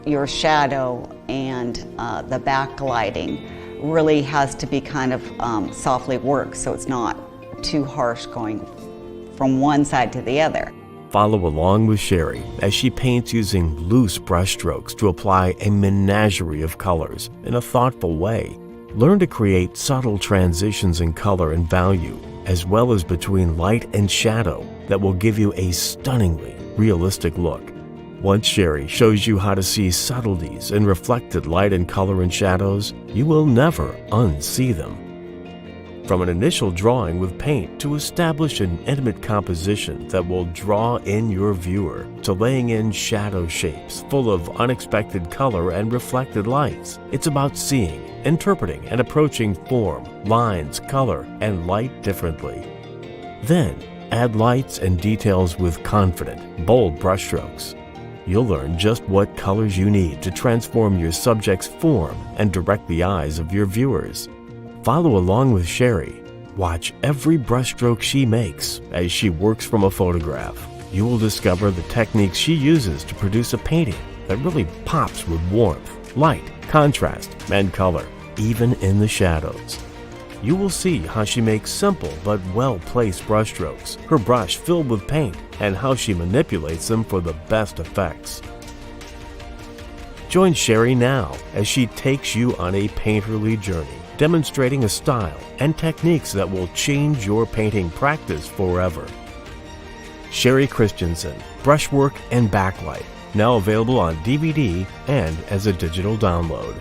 your shadow and the backlighting really has to be kind of softly worked, so it's not too harsh going from one side to the other. Follow along with Cheri as she paints using loose brushstrokes to apply a menagerie of colors in a thoughtful way. Learn to create subtle transitions in color and value, as well as between light and shadow, that will give you a stunningly realistic look. Once Cheri shows you how to see subtleties in reflected light and color and shadows, you will never unsee them. From an initial drawing with paint to establish an intimate composition that will draw in your viewer, to laying in shadow shapes full of unexpected color and reflected lights, it's about seeing, interpreting, and approaching form, lines, color, and light differently. Then, add lights and details with confident, bold brushstrokes. You'll learn just what colors you need to transform your subject's form and direct the eyes of your viewers. Follow along with Cheri. Watch every brushstroke she makes as she works from a photograph. You will discover the techniques she uses to produce a painting that really pops with warmth, light, contrast, and color, even in the shadows. You will see how she makes simple but well-placed brushstrokes, her brush filled with paint, and how she manipulates them for the best effects. Join Cheri now as she takes you on a painterly journey, demonstrating a style and techniques that will change your painting practice forever. Cheri Christensen, Brushwork and Backlight, now available on DVD and as a digital download.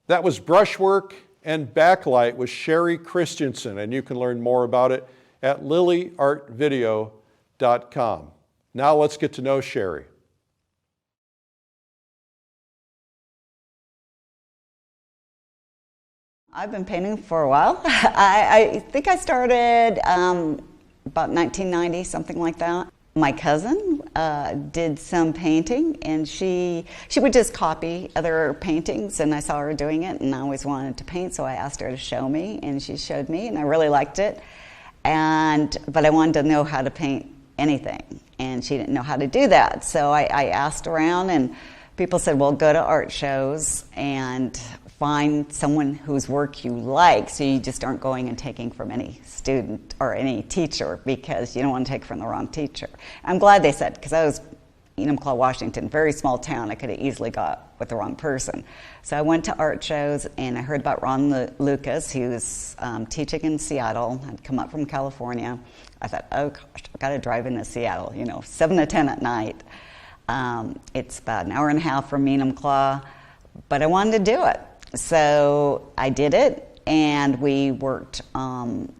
That was Brushwork and Backlight with Cheri Christensen, and you can learn more about it at lilyartvideo.com. Now let's get to know Cheri. I've been painting for a while. I think I started about 1990, something like that. My cousin did some painting, and she would just copy other paintings, and I saw her doing it, and I always wanted to paint, so I asked her to show me, and she showed me, and I really liked it. But I wanted to know how to paint anything, and she didn't know how to do that. So I asked around, and people said, well, go to art shows and find someone whose work you like, so you just aren't going and taking from any student or any teacher, because you don't want to take from the wrong teacher. I'm glad they said, because I was Enumclaw, Washington, very small town. I could have easily got with the wrong person. So I went to art shows, and I heard about Ron Lucas, who was teaching in Seattle. I'd come up from California. I thought, oh gosh, I've got to drive into Seattle, 7 to 10 at night. It's about an hour and a half from Enumclaw, but I wanted to do it. So I did it, and we worked on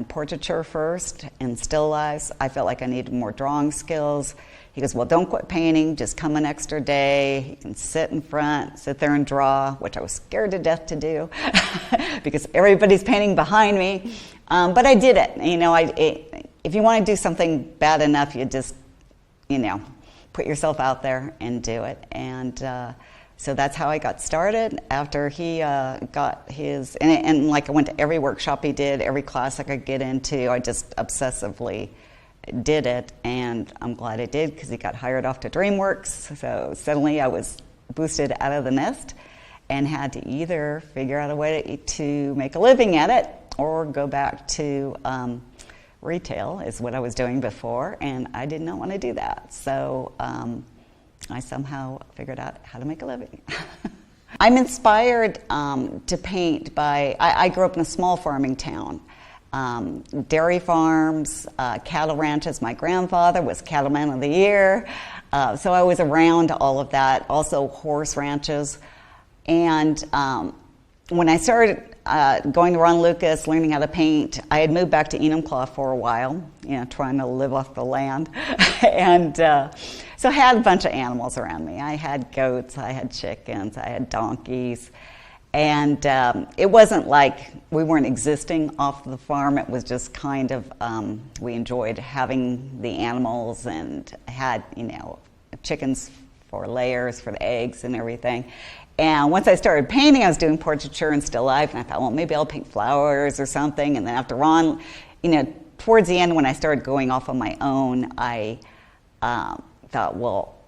portraiture first and still lifes. I felt like I needed more drawing skills. He goes, well, don't quit painting, just come an extra day. You can sit in front, sit there and draw, which I was scared to death to do because everybody's painting behind me. But I did it. If you want to do something bad enough, you just, put yourself out there and do it. And so that's how I got started. After he got his, and like I went to every workshop he did, every class I could get into, I just obsessively did it, and I'm glad I did, because he got hired off to DreamWorks, so suddenly I was boosted out of the nest, and had to either figure out a way to make a living at it or go back to retail, is what I was doing before, and I did not want to do that. So I somehow figured out how to make a living. I'm inspired to paint by, I grew up in a small farming town. Dairy farms, cattle ranches. My grandfather was Cattleman of the Year, so I was around all of that. Also horse ranches. And when I started going to Ron Lucas, learning how to paint, I had moved back to Enumclaw for a while, trying to live off the land. And so I had a bunch of animals around me. I had goats, I had chickens, I had donkeys. And it wasn't like we weren't existing off the farm. It was just kind of, we enjoyed having the animals and had, chickens for layers, for the eggs and everything. And once I started painting, I was doing portraiture and still life, and I thought, well, maybe I'll paint flowers or something. And then after Ron, towards the end when I started going off on my own, I thought, well,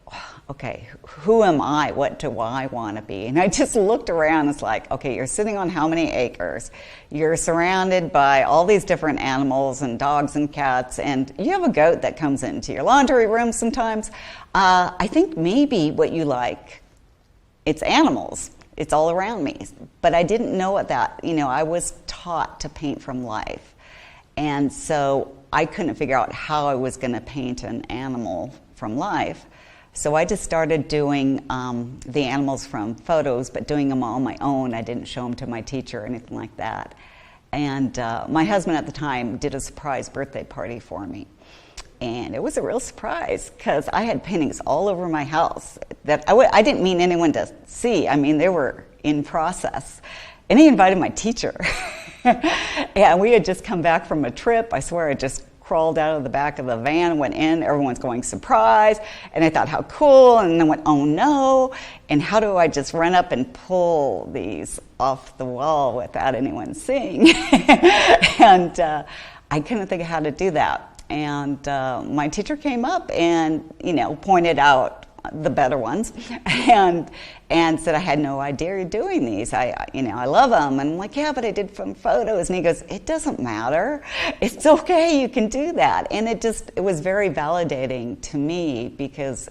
okay, who am I? What do I want to be? And I just looked around. It's like, okay, you're sitting on how many acres? You're surrounded by all these different animals and dogs and cats, and you have a goat that comes into your laundry room sometimes. I think maybe what you like, it's animals. It's all around me. But I didn't know what that, I was taught to paint from life. And so I couldn't figure out how I was going to paint an animal from life. So I just started doing the animals from photos, but doing them on my own. I didn't show them to my teacher or anything like that. And my husband at the time did a surprise birthday party for me. And it was a real surprise because I had paintings all over my house that I didn't mean anyone to see. I mean, they were in process. And he invited my teacher. And we had just come back from a trip. I swear I just crawled out of the back of the van, went in, everyone's going, surprise. And I thought, how cool. And then went, oh no. And how do I just run up and pull these off the wall without anyone seeing? And I couldn't think of how to do that. And my teacher came up and, pointed out the better ones and said I had no idea you're doing these. I love them. And I'm like, yeah, but I did from photos. And he goes, it doesn't matter. It's okay. You can do that. And it was very validating to me because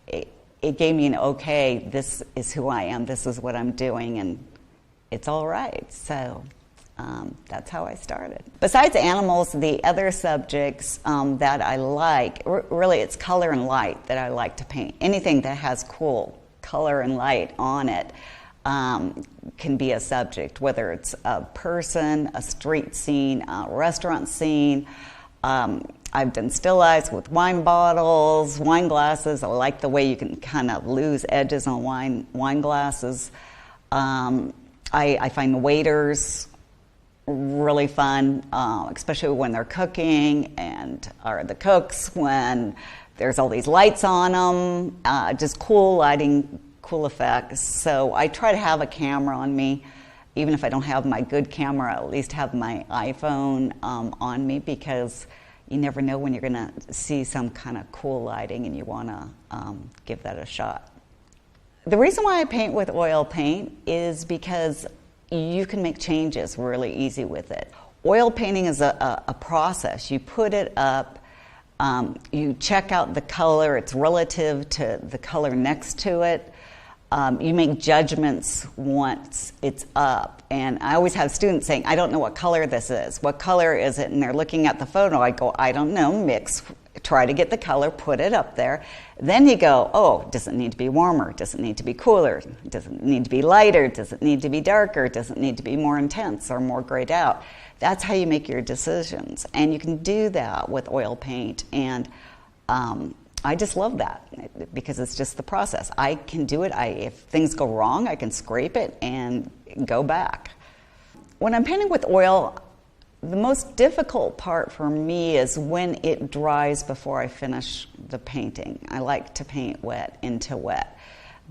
it gave me an okay, this is who I am. This is what I'm doing. And it's all right. So that's how I started. Besides animals, the other subjects that I like, really it's color and light that I like to paint. Anything that has cool color and light on it can be a subject, whether it's a person, a street scene, a restaurant scene. I've done still lifes with wine bottles, wine glasses. I like the way you can kind of lose edges on wine glasses. I find waiters really fun, especially when they're cooking or the cooks when there's all these lights on them, just cool lighting, cool effects. So I try to have a camera on me, even if I don't have my good camera, at least have my iPhone on me because you never know when you're going to see some kind of cool lighting and you want to give that a shot. The reason why I paint with oil paint is because you can make changes really easy with it. Oil painting is a process. You put it up, you check out the color, it's relative to the color next to it. You make judgments once it's up. And I always have students saying, I don't know what color this is. What color is it? And they're looking at the photo. I go, I don't know, mix. Try to get the color, put it up there. Then you go, oh, does it need to be warmer? Does it need to be cooler? Does it need to be lighter? Does it need to be darker? Does it need to be more intense or more grayed out? That's how you make your decisions. And you can do that with oil paint. And I just love that because it's just the process. I can do it. If things go wrong, I can scrape it and go back. When I'm painting with oil, the most difficult part for me is when it dries before I finish the painting. I like to paint wet into wet.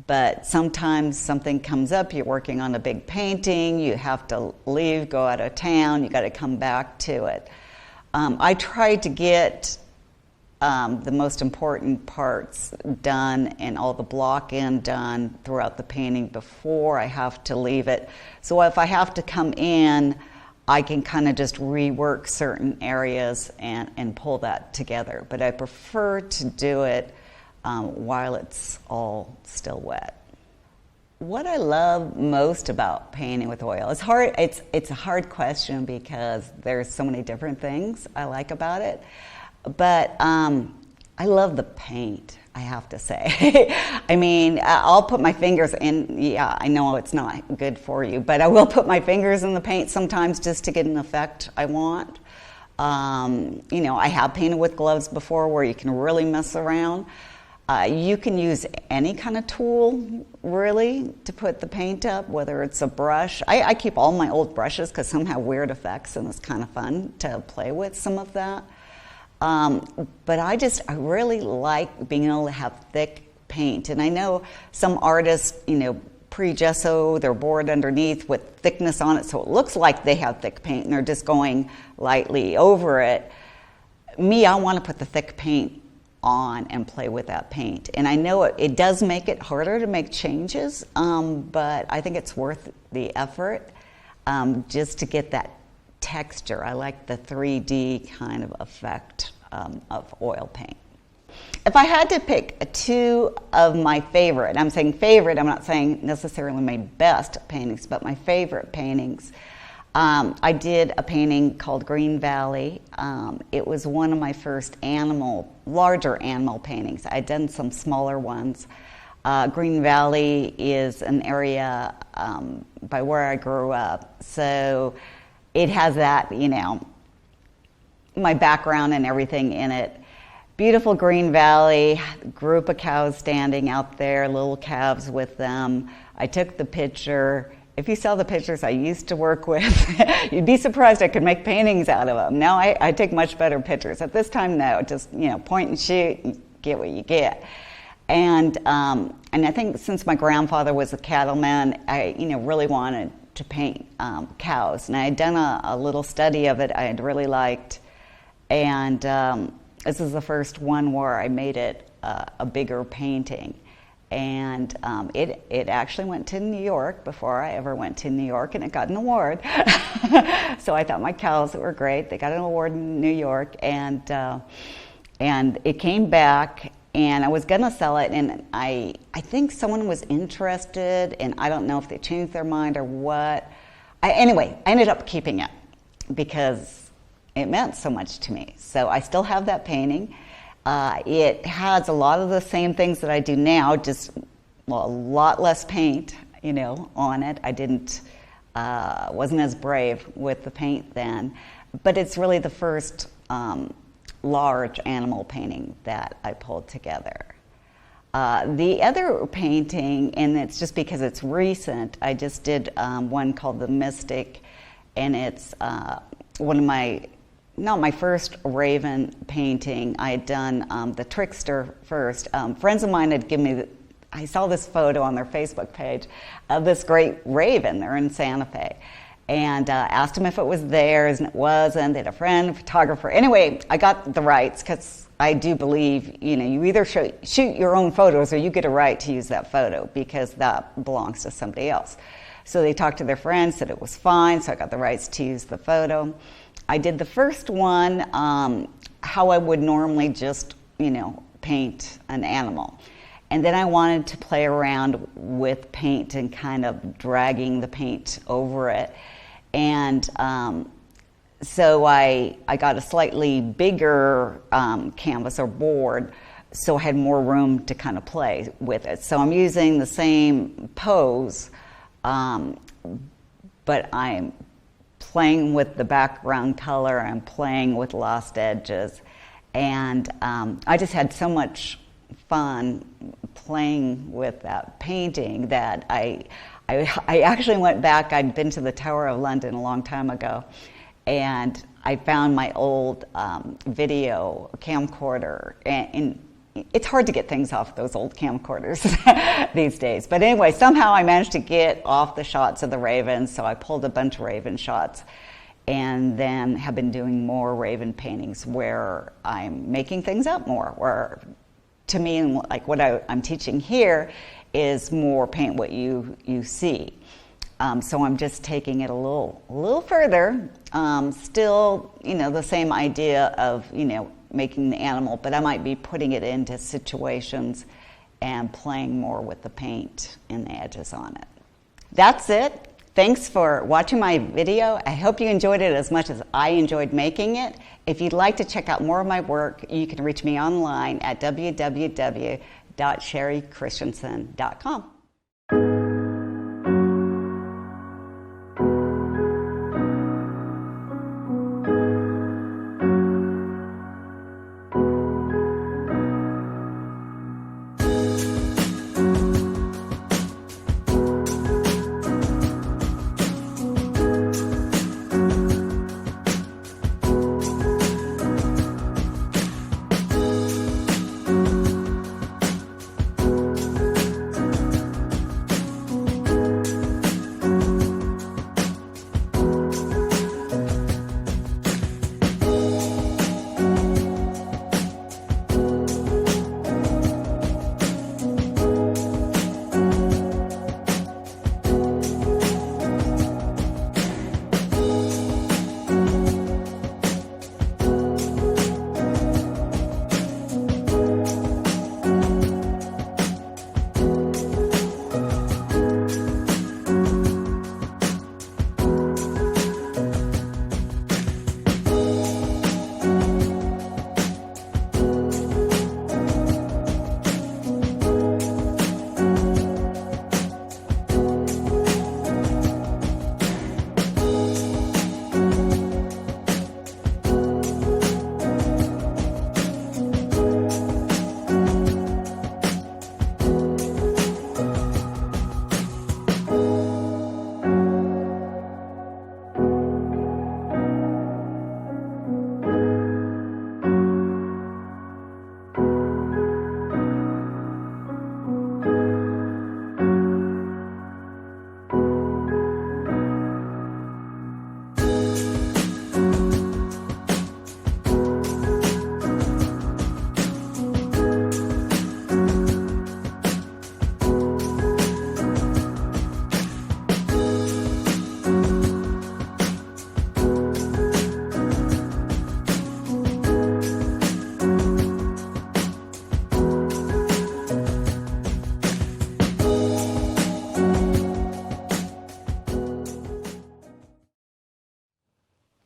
But sometimes something comes up, you're working on a big painting, you have to leave, go out of town, you got to come back to it. I try to get the most important parts done and all the block in done throughout the painting before I have to leave it. So if I have to come in, I can kind of just rework certain areas and pull that together. But I prefer to do it while it's all still wet. What I love most about painting with oil, it's hard. It's a hard question because there's so many different things I like about it. But I love the paint, I have to say. I mean, I'll put my fingers in. Yeah, I know it's not good for you, but I will put my fingers in the paint sometimes just to get an effect I want. You know, I have painted with gloves before where you can really mess around. You can use any kind of tool, really, to put the paint up, whether it's a brush. I keep all my old brushes because some have weird effects, and it's kind of fun to play with some of that. But I really like being able to have thick paint. And I know some artists, you know, pre-gesso their board underneath with thickness on it so it looks like they have thick paint and they're just going lightly over it. Me, I want to put the thick paint on and play with that paint. And I know it does make it harder to make changes, but I think it's worth the effort just to get that texture. I like the 3D kind of effect of oil paint. If I had to pick two of my favorite, I'm saying favorite, I'm not saying necessarily my best paintings, but my favorite paintings, I did a painting called Green Valley. It was one of my first larger animal paintings. I'd done some smaller ones. Green Valley is an area by where I grew up. So it has that, you know, my background and everything in it. Beautiful green valley, group of cows standing out there, little calves with them. I took the picture. If you saw the pictures I used to work with, you'd be surprised I could make paintings out of them. Now I take much better pictures. At this time, no, just, you know, point and shoot, you get what you get. And I think since my grandfather was a cattleman, I, you know, really wanted to paint cows. And I had done a little study of it I had really liked. And this is the first one where I made it a bigger painting. And it actually went to New York before I ever went to New York, and it got an award. So I thought my cows were great. They got an award in New York, and it came back, and I was gonna sell it, and I think someone was interested, and I don't know if they changed their mind or what. Anyway, I ended up keeping it because it meant so much to me. So I still have that painting. It has a lot of the same things that I do now, just a lot less paint, you know, on it. I wasn't as brave with the paint then, but it's really the first large animal painting that I pulled together. The other painting, and it's just because it's recent, I just did one called The Mystic, and it's one of not my first raven painting. I had done The Trickster first. Friends of mine had given me, I saw this photo on their Facebook page of this great raven. They're in Santa Fe. And asked them if it was theirs, and it wasn't. They had a friend, a photographer. Anyway, I got the rights because I do believe, you know, you either shoot your own photos or you get a right to use that photo because that belongs to somebody else. So they talked to their friends, said it was fine, so I got the rights to use the photo. I did the first one how I would normally just, you know, paint an animal. And then I wanted to play around with paint and kind of dragging the paint over it. And so I got a slightly bigger canvas or board, so I had more room to kind of play with it. So I'm using the same pose, but I'm playing with the background color, I'm playing with lost edges, and I just had so much fun playing with that painting that I actually went back. I'd been to the Tower of London a long time ago, and I found my old video camcorder, and it's hard to get things off those old camcorders these days. But anyway, somehow I managed to get off the shots of the ravens, so I pulled a bunch of raven shots. and then have been doing more raven paintings where I'm making things up more, where to me, like what I'm teaching here is more paint what you see. So I'm just taking it a little further. Still, the same idea of, making the animal, but I might be putting it into situations and playing more with the paint and the edges on it. That's it. Thanks for watching my video. I hope you enjoyed it as much as I enjoyed making it. If you'd like to check out more of my work, you can reach me online at www.cherichristensen.com.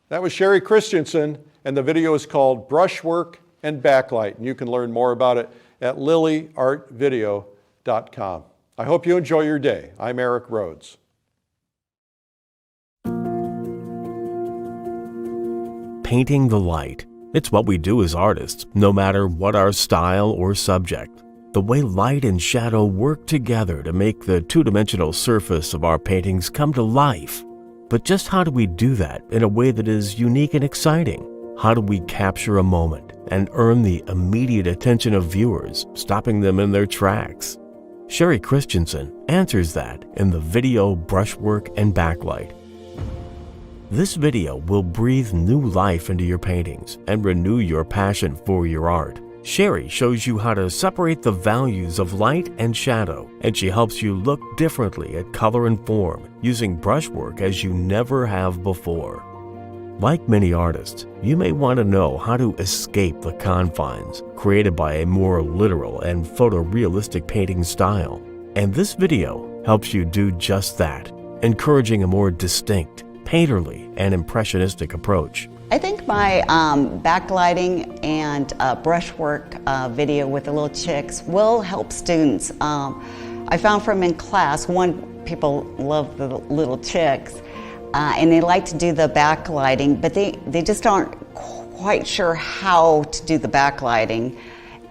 That was Cheri Christensen, and the video is called Brushwork and Backlight, and you can learn more about it at lilyartvideo.com. I hope you enjoy your day. I'm Eric Rhodes. Painting the light. It's what we do as artists, no matter what our style or subject. The way light and shadow work together to make the two-dimensional surface of our paintings come to life. But just how do we do that in a way that is unique and exciting? How do we capture a moment and earn the immediate attention of viewers, stopping them in their tracks? Cheri Christensen answers that in the video Brushwork and Backlight. This video will breathe new life into your paintings and renew your passion for your art. Cheri shows you how to separate the values of light and shadow, and she helps you look differently at color and form using brushwork as you never have before. Like many artists, you may want to know how to escape the confines created by a more literal and photorealistic painting style. And this video helps you do just that, encouraging a more distinct, painterly, and impressionistic approach. I think my backlighting and brushwork video with the little chicks will help students. I found from in class, people love the little chicks, and they like to do the backlighting, but they just aren't quite sure how to do the backlighting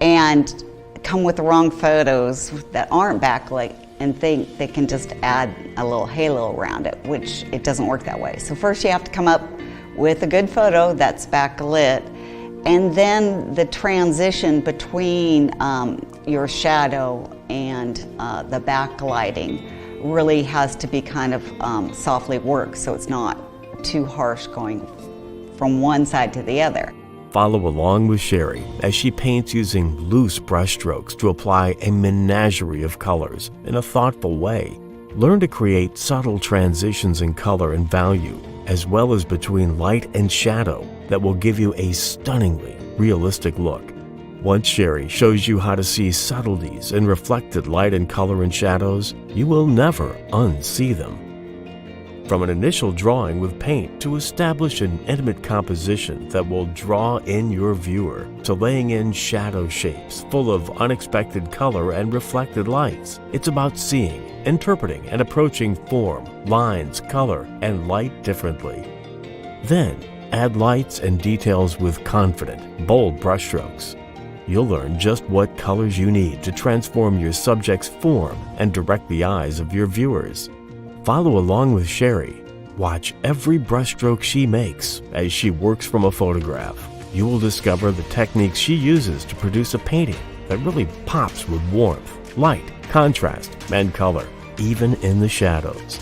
and come with the wrong photos that aren't backlit and think they can just add a little halo around it, which it doesn't work that way. So first you have to come up with a good photo that's backlit, and then the transition between your shadow and the backlighting really has to be kind of softly worked, so it's not too harsh going from one side to the other. Follow along with Cheri as she paints using loose brushstrokes to apply a menagerie of colors in a thoughtful way. Learn to create subtle transitions in color and value, as well as between light and shadow, that will give you a stunningly realistic look. Once Cheri shows you how to see subtleties in reflected light and color and shadows, you will never unsee them. From an initial drawing with paint to establish an intimate composition that will draw in your viewer, to laying in shadow shapes full of unexpected color and reflected lights, it's about seeing, interpreting, and approaching form, lines, color, and light differently. Then, add lights and details with confident, bold brushstrokes. You'll learn just what colors you need to transform your subject's form and direct the eyes of your viewers. Follow along with Cheri. Watch every brushstroke she makes as she works from a photograph. You will discover the techniques she uses to produce a painting that really pops with warmth, light, contrast, and color, even in the shadows.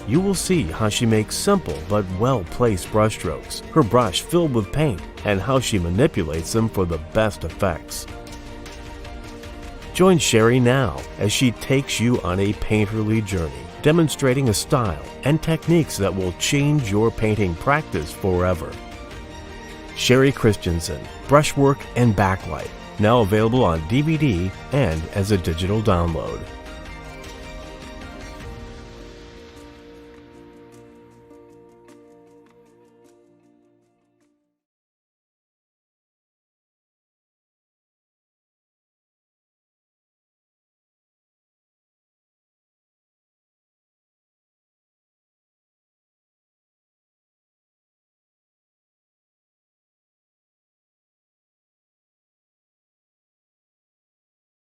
You will see how she makes simple but well-placed brushstrokes, her brush filled with paint, and how she manipulates them for the best effects. Join Cheri now as she takes you on a painterly journey, demonstrating a style and techniques that will change your painting practice forever. Cheri Christensen, Brushwork and Backlight, now available on DVD and as a digital download.